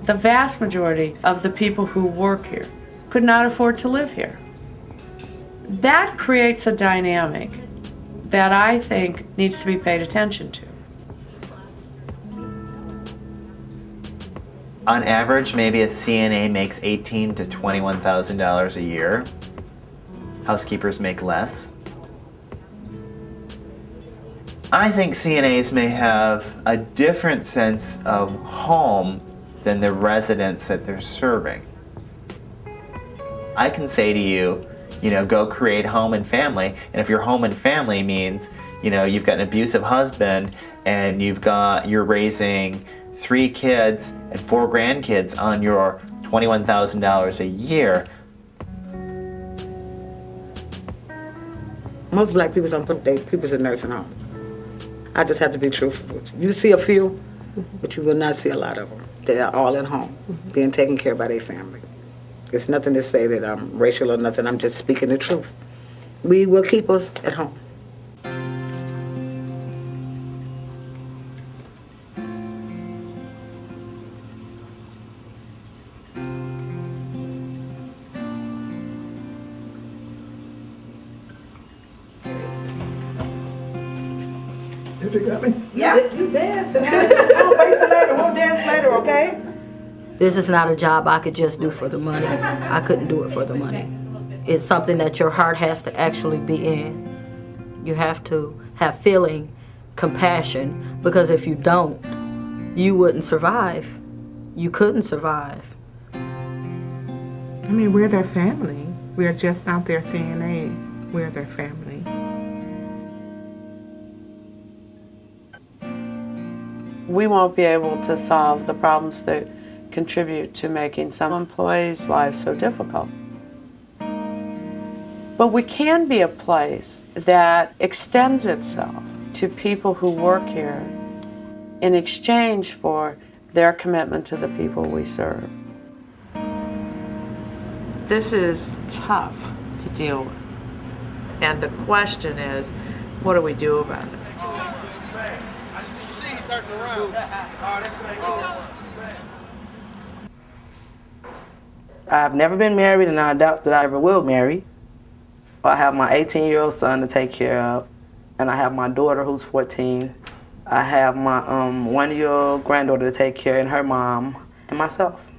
The vast majority of the people who work here could not afford to live here. That creates a dynamic that I think needs to be paid attention to. On average, maybe a CNA makes $18,000 to $21,000 a year. housekeepers make less. I think CNAs may have a different sense of home than the residents that they're serving. I can say to you, go create home and family, and if your home and family means, you've got an abusive husband and you're raising 3 kids and 4 grandkids on your $21,000 a year. Most black people don't put their people in nursing home. I just have to be truthful with you. You see a few, but you will not see a lot of them. They are all at home, being taken care of by their family. It's nothing to say that I'm racial or nothing. I'm just speaking the truth. We will keep us at home. You got me? Yeah, you dancing. Don't wait till later. We'll dance later, okay? This is not a job I could just do for the money. I couldn't do it for the money. It's something that your heart has to actually be in. You have to have feeling, compassion, because if you don't, you wouldn't survive. You couldn't survive. I mean, we're their family. We're just not their CNA. We're their family. We won't be able to solve the problems that contribute to making some employees' lives so difficult. But we can be a place that extends itself to people who work here in exchange for their commitment to the people we serve. This is tough to deal with. And the question is, what do we do about it? I've never been married, and I doubt that I ever will marry. I have my 18-year-old son to take care of, and I have my daughter who's 14. I have my 1-year-old granddaughter to take care of, and her mom, and myself.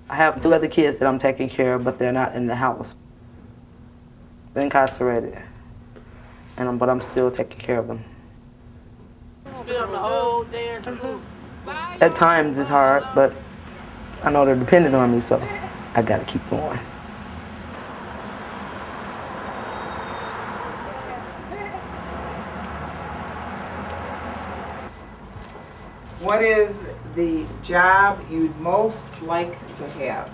I have 2 other kids that I'm taking care of, but they're not in the house. They're incarcerated, but I'm still taking care of them. At times it's hard, but I know they're dependent on me, so I gotta keep going. What is the job you'd most like to have?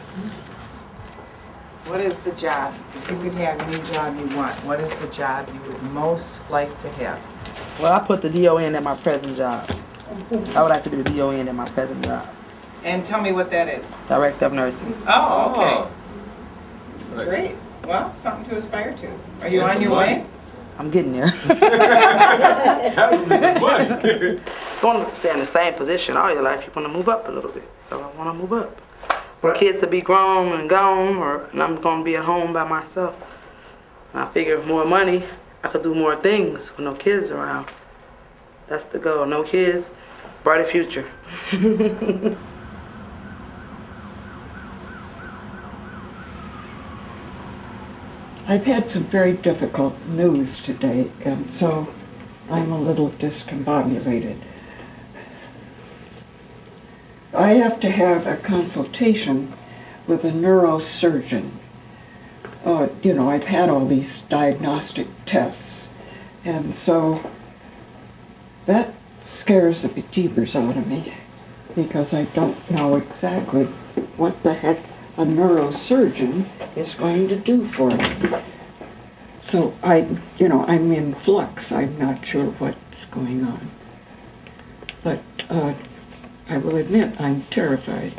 What is the job? If you could have any job you want, what is the job you would most like to have? Well, I put the DON at my present job. I would like to do the DON at my present job. And tell me what that is. Director of Nursing. Oh, okay. Great. Well, something to aspire to. Are you on your way? I'm getting there. Don't stay in the same position all your life. You want to move up a little bit. So I want to move up. My kids will be grown and gone, and I'm going to be at home by myself. And I figure with more money, I could do more things with no kids around. That's the goal. No kids, brighter future. I've had some very difficult news today, and so I'm a little discombobulated. I have to have a consultation with a neurosurgeon. I've had all these diagnostic tests, and so that scares the bejeebers out of me because I don't know exactly what the heck a neurosurgeon is going to do for me. So I'm in flux. I'm not sure what's going on. But I will admit I'm terrified.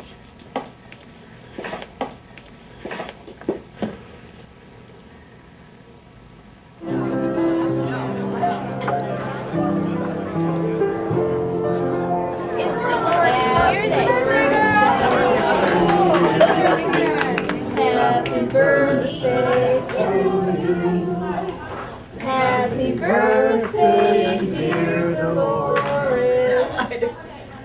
Happy birthday to you. Happy birthday, dear Dolores.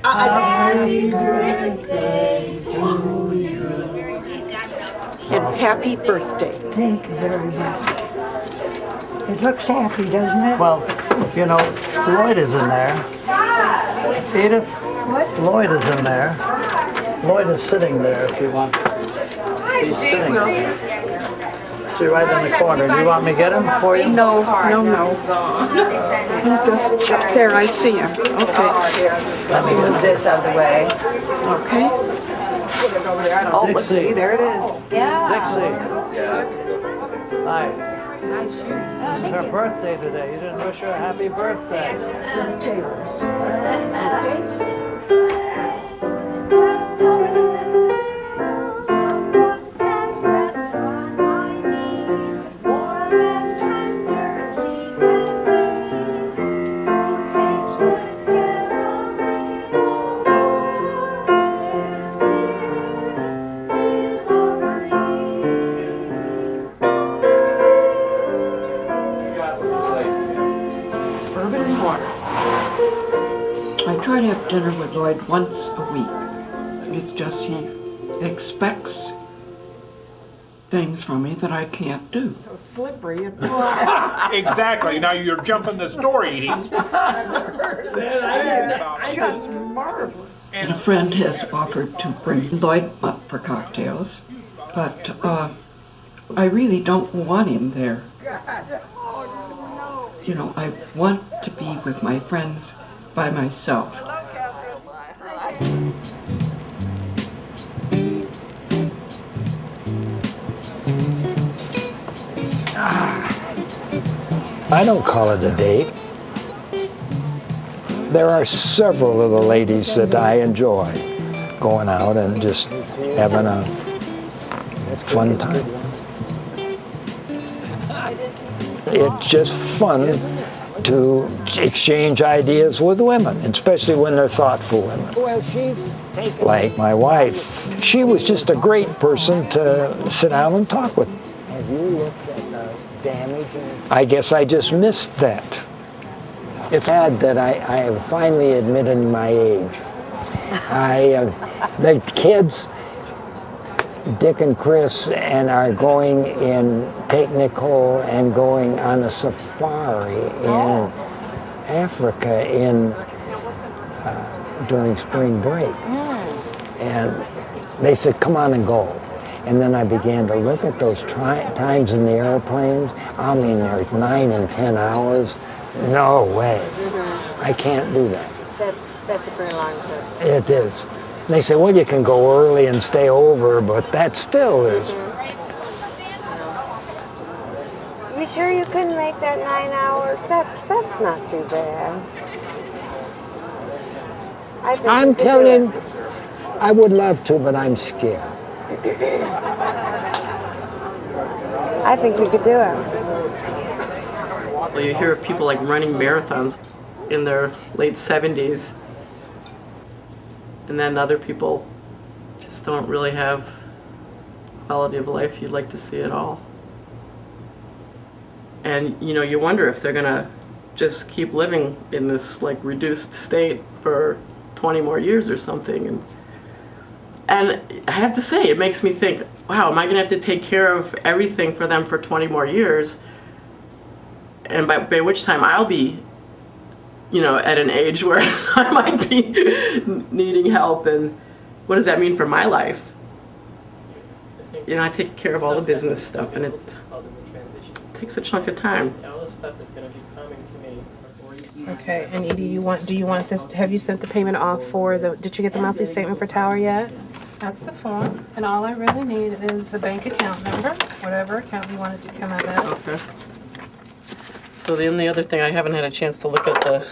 Happy birthday happy birthday. Thank you very much. It looks happy, doesn't it? Well, you know, Lloyd is in there. Edith? What? Lloyd is in there. Lloyd is sitting there if you want. He's sitting there. See, right in the corner. Do you want me to get him for you? No. There, I see him. Okay. Let me get him. This out of the way. Okay. Oh, Dixie. let's see, there it is. Dixie. Hi. This is her birthday today. You didn't wish her a happy birthday. Bourbon and water. I try to have dinner with Lloyd once a week. It's just he expects things from me that I can't do. So slippery. Exactly. Now you're jumping the story, Edie. Just marvelous. And a friend has offered to bring Lloyd up for cocktails, but I really don't want him there. You know, I want to be with my friends by myself. I don't call it a date. There are several of the ladies that I enjoy going out and just having a fun time. It's just fun to exchange ideas with women, especially when they're thoughtful women. Like my wife. She was just a great person to sit down and talk with. Have you looked at the damage? I guess I just missed that. It's sad that I have finally admitted my age. The kids, Dick and Chris, and are going in, take Nicole and going on a safari in Africa during spring break. And they said, come on and go. And then I began to look at those times in the airplanes. I mean, there's 9 and 10 hours. No way. I can't do that. That's a very long trip. It is. They say, well, you can go early and stay over, but that still is. You sure you couldn't make that 9 hours? That's not too bad. I'm telling you, I would love to, but I'm scared. I think you could do it. Well, you hear of people like running marathons in their late 70s, and then other people just don't really have quality of life you'd like to see at all. And you know, you wonder if they're gonna just keep living in this like reduced state for 20 more years or something. And I have to say, it makes me think, wow, am I gonna have to take care of everything for them for 20 more years? And by which time I'll be, you know, at an age where I might be needing help, and what does that mean for my life? You know, I take care of all the business stuff, and it takes a chunk of time. All this stuff is going to be coming to me. Okay, and Edie, do you want this? Have you sent the payment off for the? Did you get the monthly statement for Tower yet? That's the form, and all I really need is the bank account number, whatever account you want it to come out of. Okay. So the only other thing, I haven't had a chance to look at the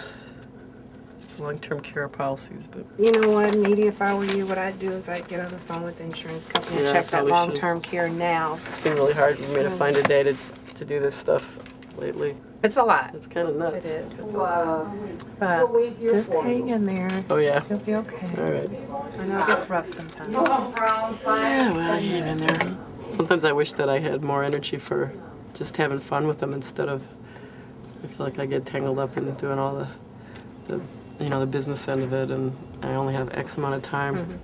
long-term care policies, but You know what, Edie, if I were you, what I'd do is I'd get on the phone with the insurance company and Yeah, I check that probably should. long-term care now. it's been really hard for me to find a day to do this stuff lately. It's a lot. It's kind of nuts. It is. It's a lot. But just hang in there. Oh yeah. You'll be okay. All right. I know it gets rough sometimes. Yeah, well, I hang in there. Sometimes I wish that I had more energy for just having fun with them instead of. I feel like I get tangled up in doing all the business end of it, and I only have X amount of time.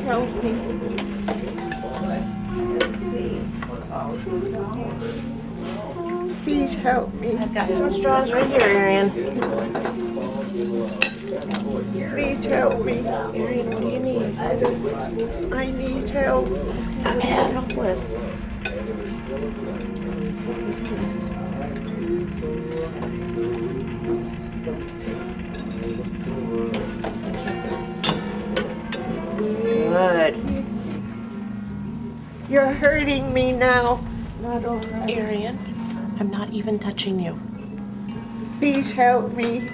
help me. Please help me. I've got some straws right here, Arian. Please help me. Arian, what do you need? I need help. What can I help with? Good. You're hurting me now. Arian, I'm not even touching you. Please help me.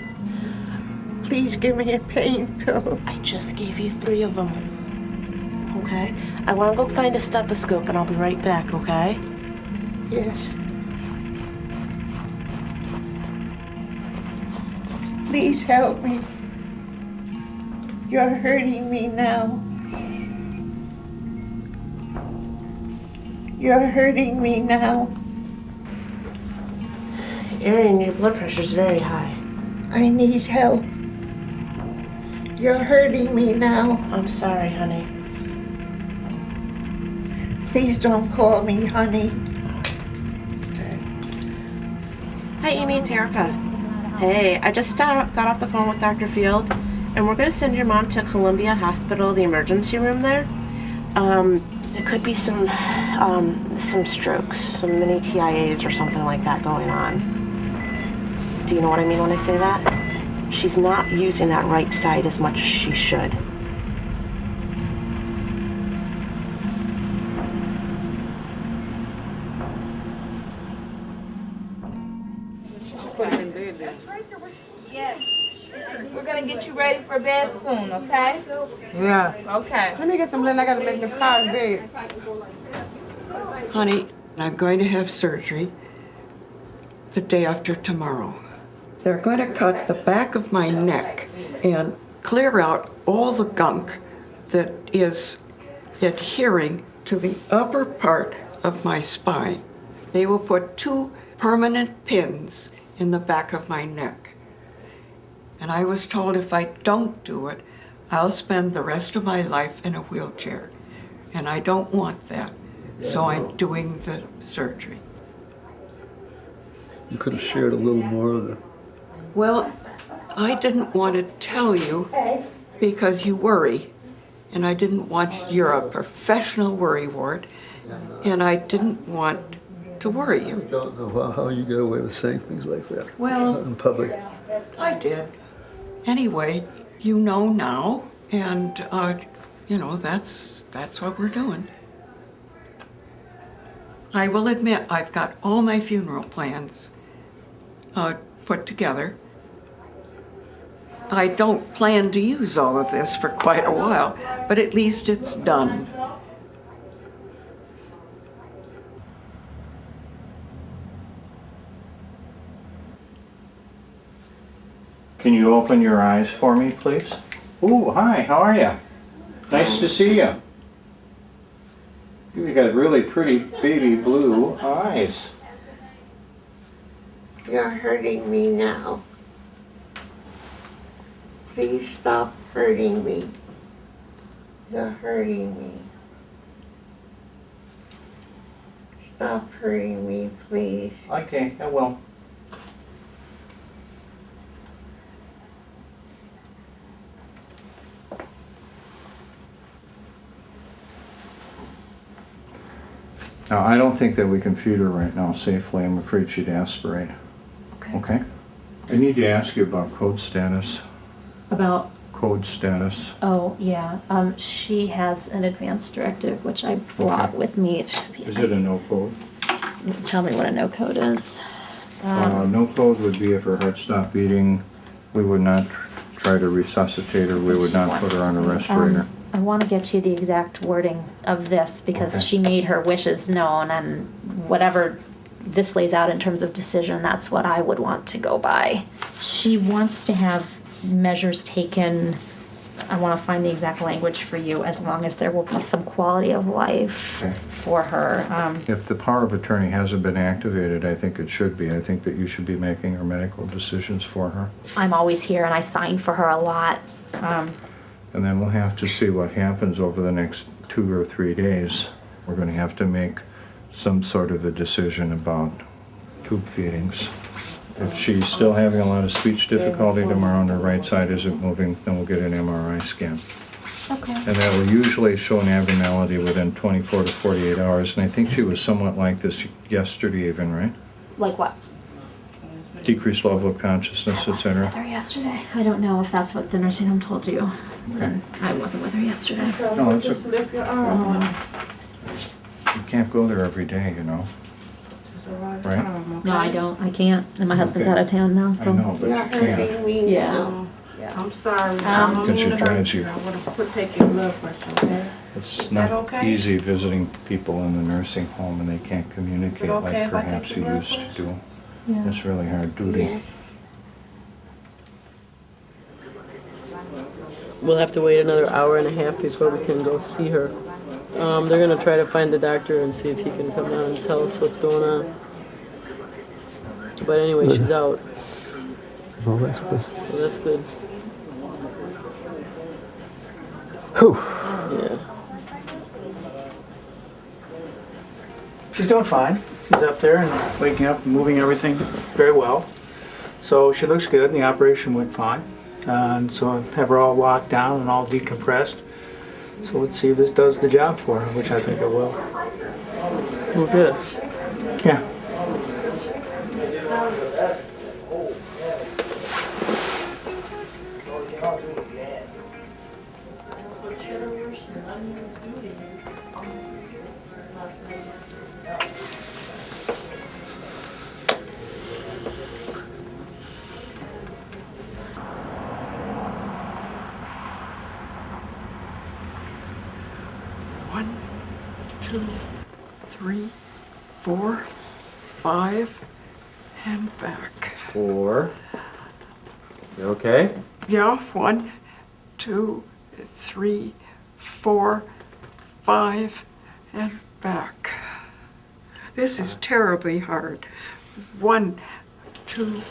Please give me a pain pill. I just gave you 3 of them. Okay? I want to go find a stethoscope and I'll be right back, okay? Yes. Please help me. You're hurting me now. You're hurting me now. Arian, your blood pressure's very high. I need help. You're hurting me now. I'm sorry, honey. Please don't call me honey. Hi, Amy, it's Erica. Hey, I just got off the phone with Dr. Field, and we're gonna send your mom to Columbia Hospital, the emergency room there. There could be some strokes, some mini TIAs or something like that going on. Do you know what I mean when I say that? She's not using that right side as much as she should. Yes. We're gonna get you ready for bed soon, okay? Yeah. Okay. Let me get some lint. I gotta make Miss Carr's bed. Honey, I'm going to have surgery the day after tomorrow. They're going to cut the back of my neck and clear out all the gunk that is adhering to the upper part of my spine. They will put 2 permanent pins in the back of my neck. And I was told if I don't do it, I'll spend the rest of my life in a wheelchair. And I don't want that. So I'm doing the surgery. You could have shared a little more of the. Well, I didn't want to tell you because you worry. And I didn't want, you're a professional worrywart, and I didn't want to worry I you. don't know how you get away with saying things like that. Well, Not in public. I did. Anyway, you know now, and you know, that's what we're doing. I will admit I've got all my funeral plans put together. I don't plan to use all of this for quite a while, but at least it's done. Can you open your eyes for me, please? Ooh, hi, how are you? Nice to see you. You got really pretty baby blue eyes. You're hurting me now. Please stop hurting me. You're hurting me. Stop hurting me, please. Okay, I will. Now, I don't think that we can feed her right now safely. I'm afraid she'd aspirate. Okay? I need to ask you about code status. About, Code status. oh, yeah, she has an advanced directive, which I brought with me to Is it a no code? tell me what a no code is. No code would be if her heart stopped beating, we would not try to resuscitate her, we would not put her on a respirator. I want to get you the exact wording of this because Okay. she made her wishes known, and whatever this lays out in terms of decision, that's what I would want to go by. She wants to have measures taken. I want to find the exact language for you, as long as there will be some quality of life Okay. for her. If the power of attorney hasn't been activated, I think it should be. I think that you should be making her medical decisions for her. I'm always here and I sign for her a lot. And then we'll have to see what happens over the next 2 or 3 days. We're going to have to make some sort of a decision about tube feedings. If she's still having a lot of speech difficulty tomorrow and her right side isn't moving, then we'll get an MRI scan. Okay. And that will usually show an abnormality within 24 to 48 hours. And I think she was somewhat like this yesterday even, right? Like what? Decreased level of consciousness, etc. With her yesterday. I don't know if that's what the nursing home told you. Okay. I wasn't with her yesterday. No, it's you can't go there every day, you know. Right? No, I don't. I can't. And my husband's out of town now, so. I know, but you can't. Yeah. I'm sorry. Because she drives you. I want to take your blood pressure, okay? It's not easy visiting people in the nursing home and they can't communicate okay like if I perhaps take you your blood used to do. Yeah. It's really hard duty. We'll have to wait another hour and a half before we can go see her. They're going to try to find the doctor and see if he can come down and tell us what's going on. But anyway, she's out. Well, that's good. So that's good. Whew. Yeah. She's doing fine. She's up there and waking up and moving everything very well. So she looks good and the operation went fine. And so I have her all locked down and all decompressed. So let's see if this does the job for her, which I think it will. Well, good. Yeah. One, 2, 3, 4, 5, and back. 4. You okay? Yeah, 1, 2, 3, 4, 5, and back. This is terribly hard. 1, 2,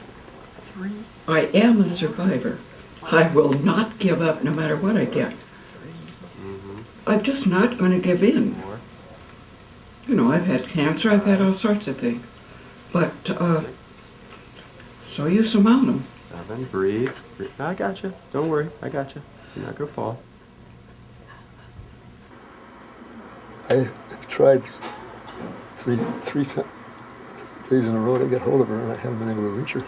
3. I am a survivor. I will not give up no matter what I get. I'm just not going to give in. You know, I've had cancer, I've had all sorts of things. But, so you surmount them. 7, breathe. I got you. Don't worry, I got you. You're not gonna fall. I've tried three days in a row to get hold of her, and I haven't been able to reach her.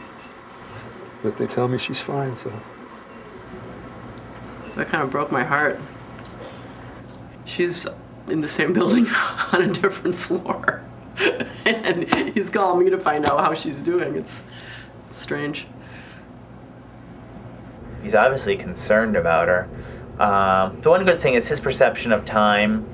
But they tell me she's fine, so. That kind of broke my heart. She's in the same building on a different floor. And he's calling me to find out how she's doing. It's strange. He's obviously concerned about her. The one good thing is his perception of time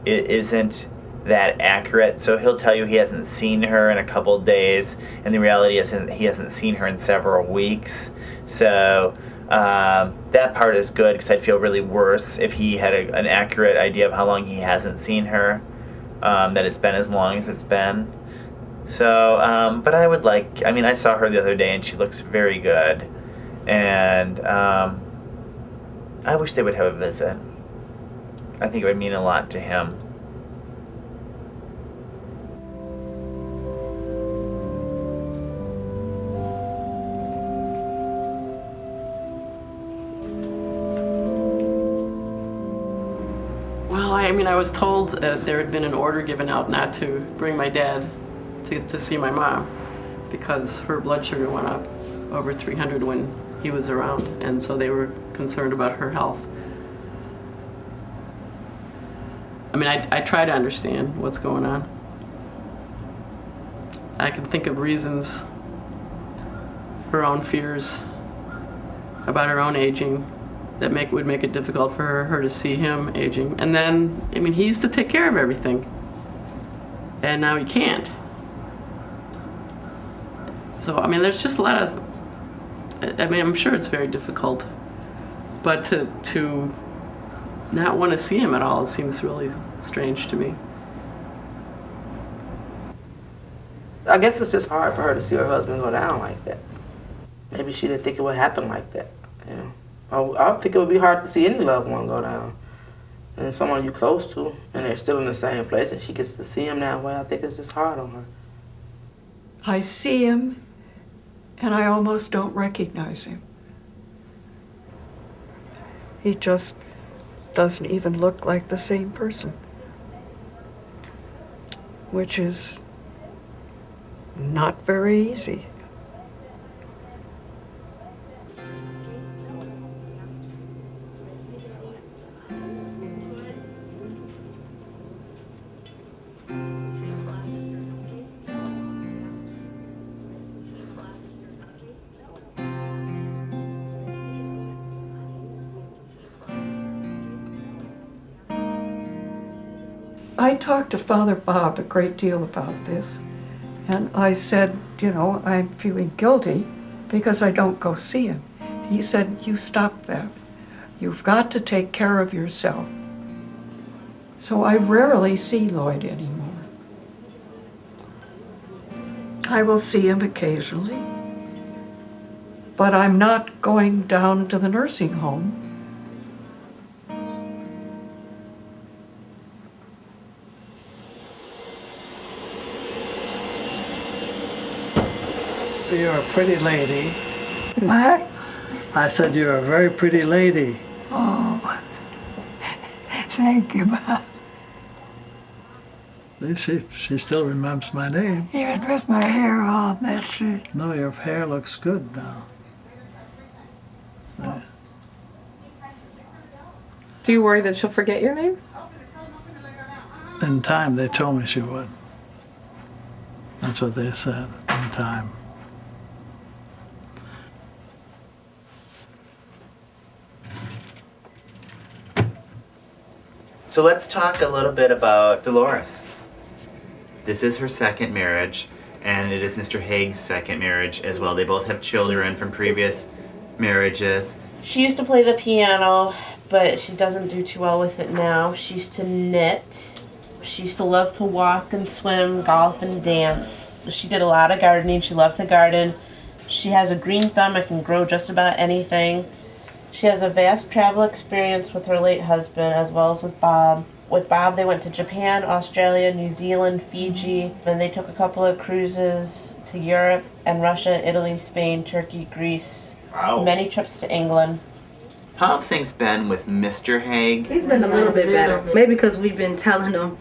isn't that accurate. So he'll tell you he hasn't seen her in a couple of days, and the reality is he hasn't seen her in several weeks. So that part is good, because I'd feel really worse if he had an accurate idea of how long he hasn't seen her, that it's been as long as it's been. So, but I would like, I mean, I saw her the other day and she looks very good. And I wish they would have a visit. I think it would mean a lot to him. Well, I mean, I was told there had been an order given out not to bring my dad to see my mom because her blood sugar went up over 300 when he was around, and so they were concerned about her health. I mean, I try to understand what's going on. I can think of reasons, her own fears about her own aging, that would make it difficult for her to see him aging. And then, I mean, he used to take care of everything, and now he can't. So, I mean, there's just a lot of, I mean, I'm sure it's very difficult, but to not want to see him at all seems really strange to me. I guess it's just hard for her to see her husband go down like that. Maybe she didn't think it would happen like that. You know? I think it would be hard to see any loved one go down. And someone you close to, and they're still in the same place, and she gets to see him that way. I think it's just hard on her. I see him, and I almost don't recognize him. He just doesn't even look like the same person, which is not very easy. I talked to Father Bob a great deal about this, and I said, you know, I'm feeling guilty because I don't go see him. He said, you stop that. You've got to take care of yourself. So I rarely see Lloyd anymore. I will see him occasionally, but I'm not going down to the nursing home. You're a pretty lady. What? I said you're a very pretty lady. Oh, thank you, Bob. She still remembers my name. Even with my hair all messy. No, your hair looks good now. Yeah. Do you worry that she'll forget your name? In time, they told me she would. That's what they said, in time. So let's talk a little bit about Dolores. This is her second marriage, and it is Mr. Haig's second marriage as well. They both have children from previous marriages. She used to play the piano, but she doesn't do too well with it now. She used to knit. She used to love to walk and swim, golf and dance. She did a lot of gardening. She loved to garden. She has a green thumb and can grow just about anything. She has a vast travel experience with her late husband as well as with Bob. With Bob, they went to Japan, Australia, New Zealand, Fiji, and they took a couple of cruises to Europe and Russia, Italy, Spain, Turkey, Greece. Wow. Many trips to England. How have things been with Mr. Haig? He's been a little bit better. Maybe because we've been telling him,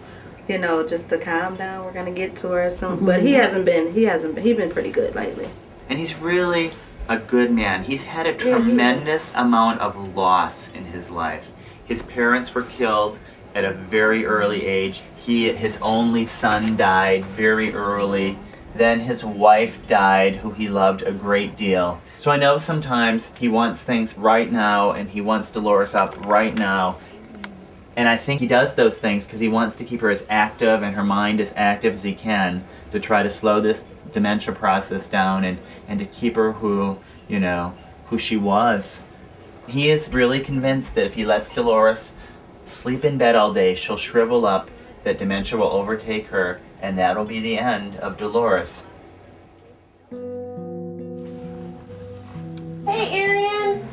you know, just to calm down. We're gonna get to her soon. But he's been pretty good lately. And he's really a good man. He's had a tremendous amount of loss in his life. His parents were killed at a very early age. His only son died very early. Then his wife died, who he loved a great deal. So I know sometimes he wants things right now, and he wants Dolores up right now. And I think he does those things because he wants to keep her as active and her mind as active as he can to try to slow this dementia process down and to keep her who she was. He is really convinced that if he lets Dolores sleep in bed all day, she'll shrivel up, that dementia will overtake her, and that'll be the end of Dolores. Hey, Arian.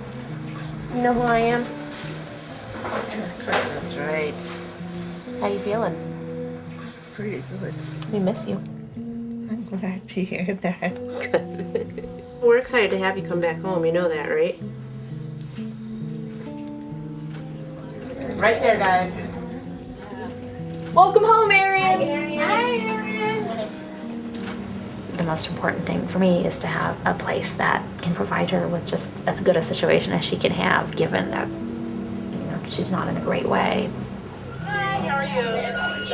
You know who I am? That's right. How you feeling? Pretty good. We miss you. I'm glad to hear that. Good. We're excited to have you come back home. You know that, right? Right there, guys. Welcome home, Arian. Hi, Arian. The most important thing for me is to have a place that can provide her with just as good a situation as she can have, given that, she's not in a great way. Hi, how are you?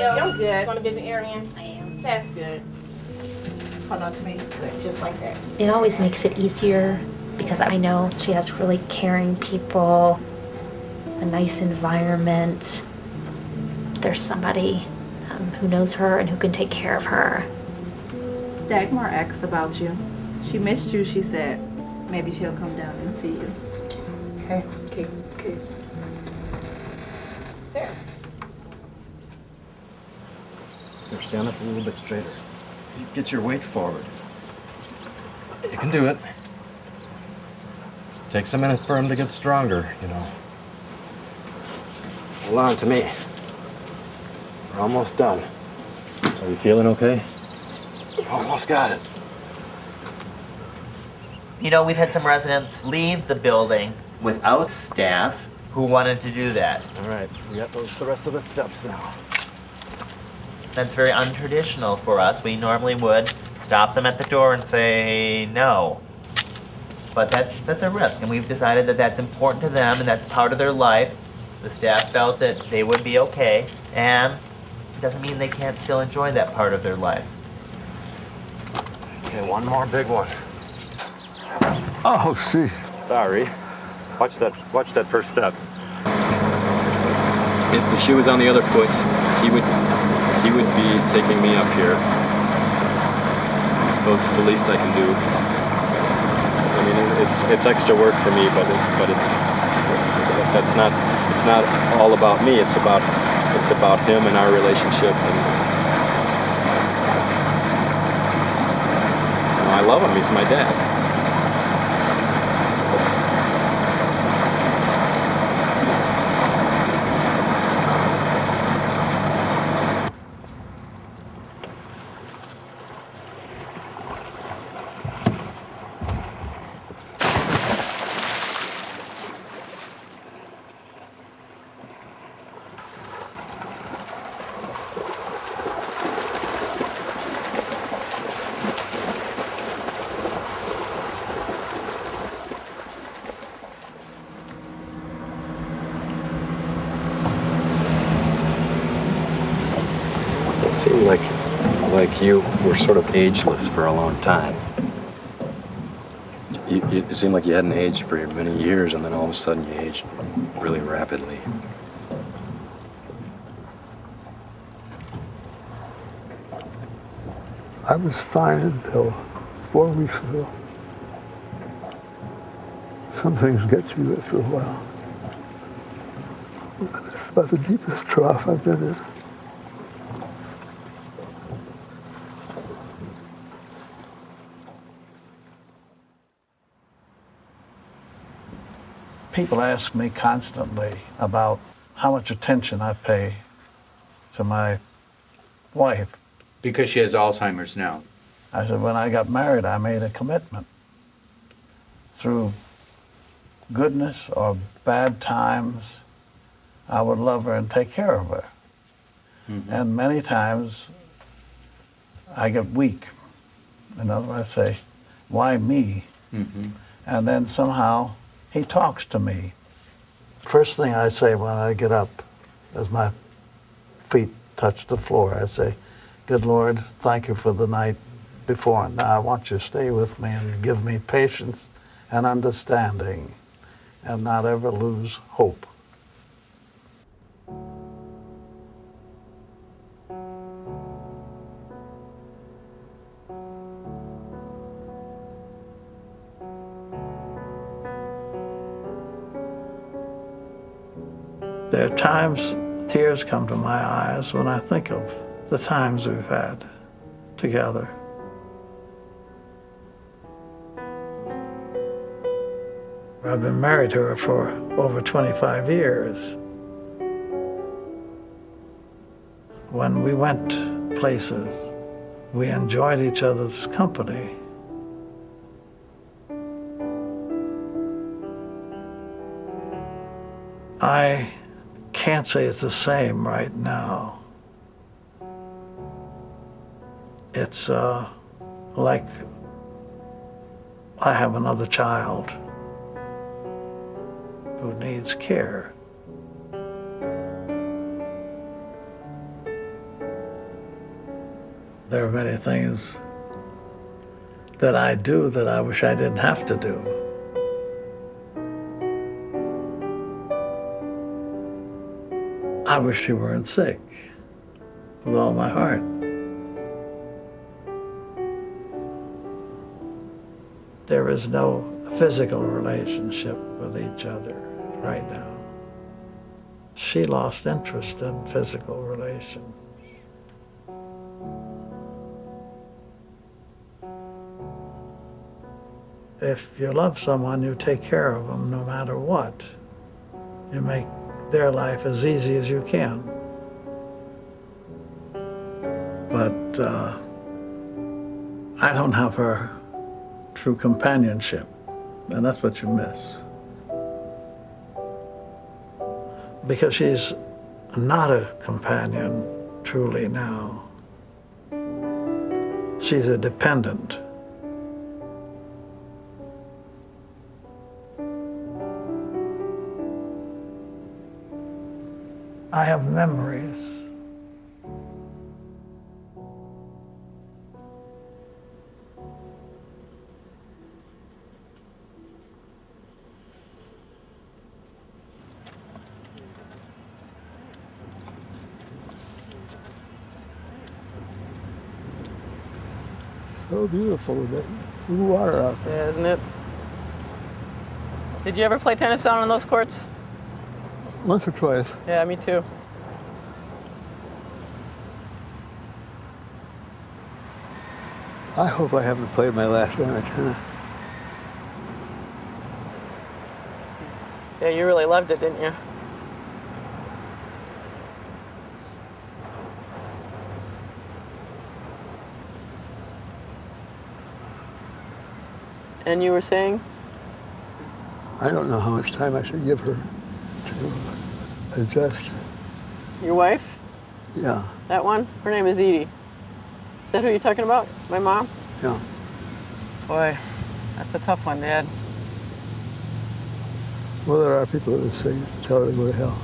I'm good. Want to visit Arian? I am. That's good. Hold on to me. Good, just like that. It always makes it easier because I know she has really caring people, a nice environment. There's somebody who knows her and who can take care of her. Dagmar asked about you. She missed you, she said. Maybe she'll come down and see you. Okay. Okay. There. Here, stand up a little bit straighter. Get your weight forward. You can do it. Takes a minute for him to get stronger, you know. Hold on to me. We're almost done. Are you feeling okay? Almost got it. You know, we've had some residents leave the building without staff who wanted to do that. All right, we got the rest of the steps now. That's very untraditional for us. We normally would stop them at the door and say no. But that's a risk, and we've decided that that's important to them and that's part of their life. The staff felt that they would be okay, and it doesn't mean they can't still enjoy that part of their life. Okay, one more big one. Oh, see. Sorry. Watch that first step. If the shoe was on the other foot, he would be taking me up here. That's the least I can do. I mean, it's extra work for me, but it's not all about me. It's about him and our relationship. And you know, I love him. He's my dad. It seemed like you were sort of ageless for a long time. It seemed like you hadn't aged for many years, and then all of a sudden you aged really rapidly. I was fine until 4 weeks ago. Some things get you after a while. It's about the deepest trough I've been in. People ask me constantly about how much attention I pay to my wife. Because she has Alzheimer's now. I said, when I got married, I made a commitment. Through goodness or bad times, I would love her and take care of her. Mm-hmm. And many times, I get weak. In other words, I say, why me? Mm-hmm. And then somehow, he talks to me. First thing I say when I get up, as my feet touch the floor, I say, good Lord, thank you for the night before. Now I want you to stay with me and give me patience and understanding and not ever lose hope. There are times tears come to my eyes when I think of the times we've had together. I've been married to her for over 25 years. When we went places, we enjoyed each other's company. I can't say it's the same right now. It's like I have another child who needs care. There are many things that I do that I wish I didn't have to do. I wish she weren't sick with all my heart. There is no physical relationship with each other right now. She lost interest in physical relations. if you love someone, you take care of them no matter what. You make their life as easy as you can. But I don't have her true companionship, and that's what you miss. Because she's not a companion truly now. She's a dependent. I have memories. So beautiful with that blue water out there. Yeah, isn't it? Did you ever play tennis down on those courts? Once or twice. Yeah, me too. I hope I haven't played my last round of tennis. Yeah, you really loved it, didn't you? And you were saying? I don't know how much time I should give her to adjust. Your wife? Yeah, That one? Her name is Edie. Is that who you're talking about? My mom? yeah. Boy, that's a tough one, Dad. Well, there are people that would say, tell her to go to hell.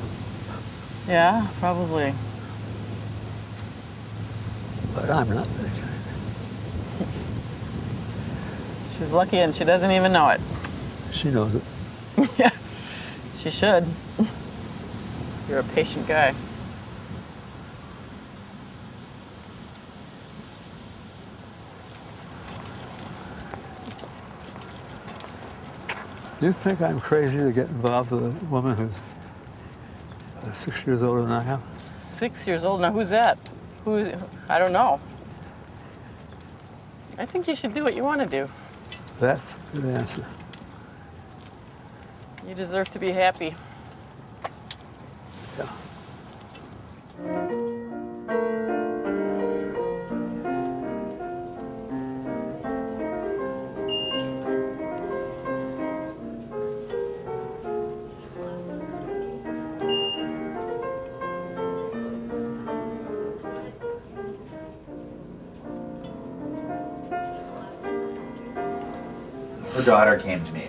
Yeah, probably. But I'm not that kind. She's lucky and she doesn't even know it. She knows it. Yeah, she should. You're a patient guy. Do you think I'm crazy to get involved with a woman who's 6 years older than I am? 6 years old. Now, who's that? Who's? I don't know. I think you should do what you want to do. That's a good answer. You deserve to be happy. Yeah. Her daughter came to me.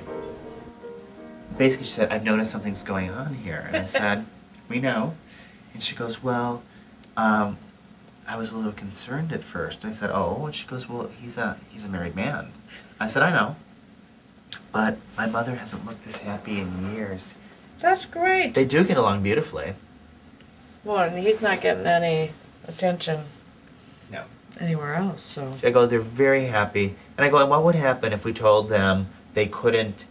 Basically, she said, I've noticed something's going on here. And I said, we know. And she goes, well, I was a little concerned at first. I said, oh. And she goes, well, he's a married man. I said, I know. But my mother hasn't looked this happy in years. That's great. They do get along beautifully. Well, and he's not getting any attention No. anywhere else, so. I go, they're very happy. And I go, and what would happen if we told them they couldn't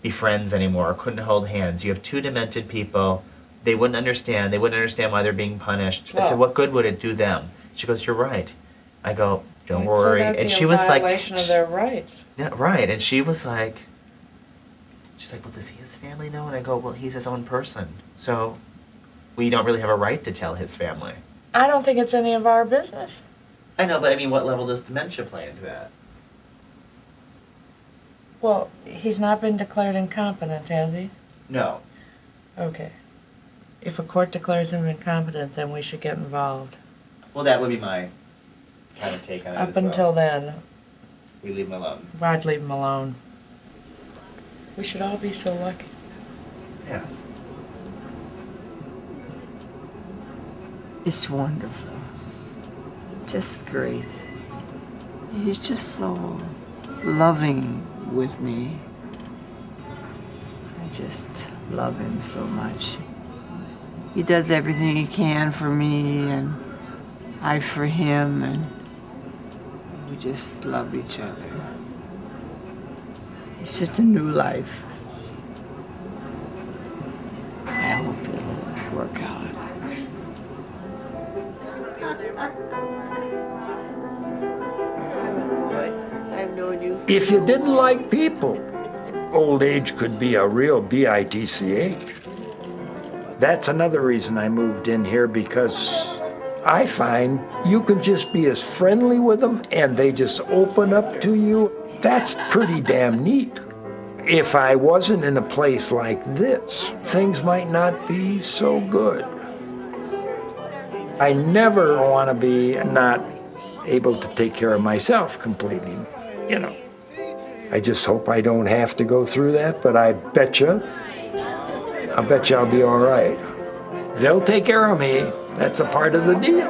be friends anymore, or couldn't hold hands? You have two demented people. They wouldn't understand. They wouldn't understand why they're being punished. I said, what good would it do them? She goes, you're right. I go, don't worry. And she was like, violation of their rights. yeah, right. And she was like, she's like, well, does his family know? And I go, well, he's his own person. So we don't really have a right to tell his family. I don't think it's any of our business. I know, but I mean, what level does dementia play into that? Well, he's not been declared incompetent, has he? No. Okay. If a court declares him incompetent, then we should get involved. Well, that would be my kind of take on it Up as well. until then, We leave him alone. I'd leave him alone. We should all be so lucky. Yes. It's wonderful. Just great. He's just so loving with me. I just love him so much. He does everything he can for me, and I for him, and we just love each other. It's just a new life. I hope it'll work out. I've known you If you didn't like people, old age could be a real bitch. That's another reason I moved in here, because I find you can just be as friendly with them and they just open up to you. That's pretty damn neat. If I wasn't in a place like this, things might not be so good. I never want to be not able to take care of myself completely, you know. I just hope I don't have to go through that, but I bet you I'll be all right. They'll take care of me. That's a part of the deal.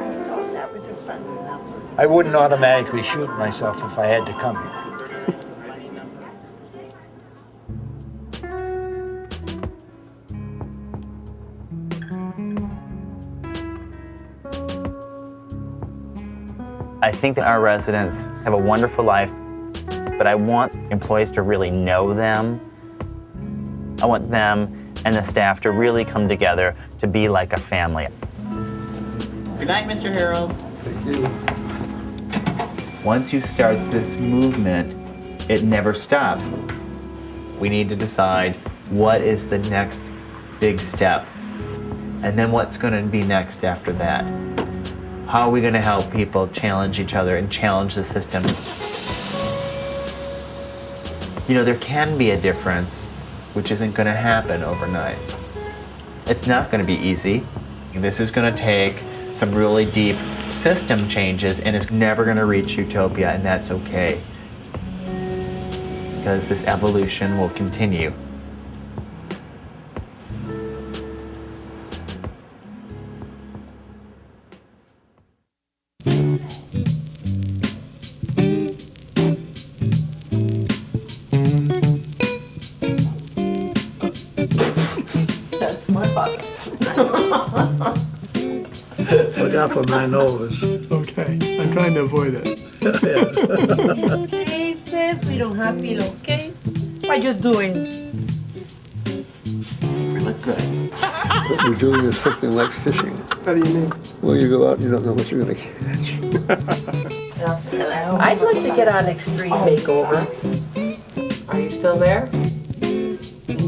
I wouldn't automatically shoot myself if I had to come here. I think that our residents have a wonderful life, but I want employees to really know them. I want them and the staff to really come together to be like a family. Good night, Mr. Harold. Thank you. Once you start this movement, it never stops. We need to decide what is the next big step, and then what's going to be next after that. How are we going to help people challenge each other and challenge the system? You know, there can be a difference, which isn't going to happen overnight. It's not going to be easy. This is going to take some really deep system changes, and it's never going to reach utopia, and that's okay. Because this evolution will continue. That's my bucket. Look out for my nose. Okay, I'm trying to avoid it. Okay, sis, we don't have pillow, okay? What you doing? We look good. What we're doing is something like fishing. How do you mean? Well, you go out and you don't know what you're going to catch. I'd like to get on Extreme Makeover. Are you still there?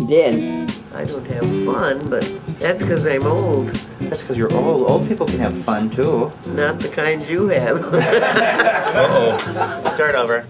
Did. I don't have fun, but that's because I'm old. That's because you're old. Old people can have fun too. Not the kind you have. Uh-oh. Start over.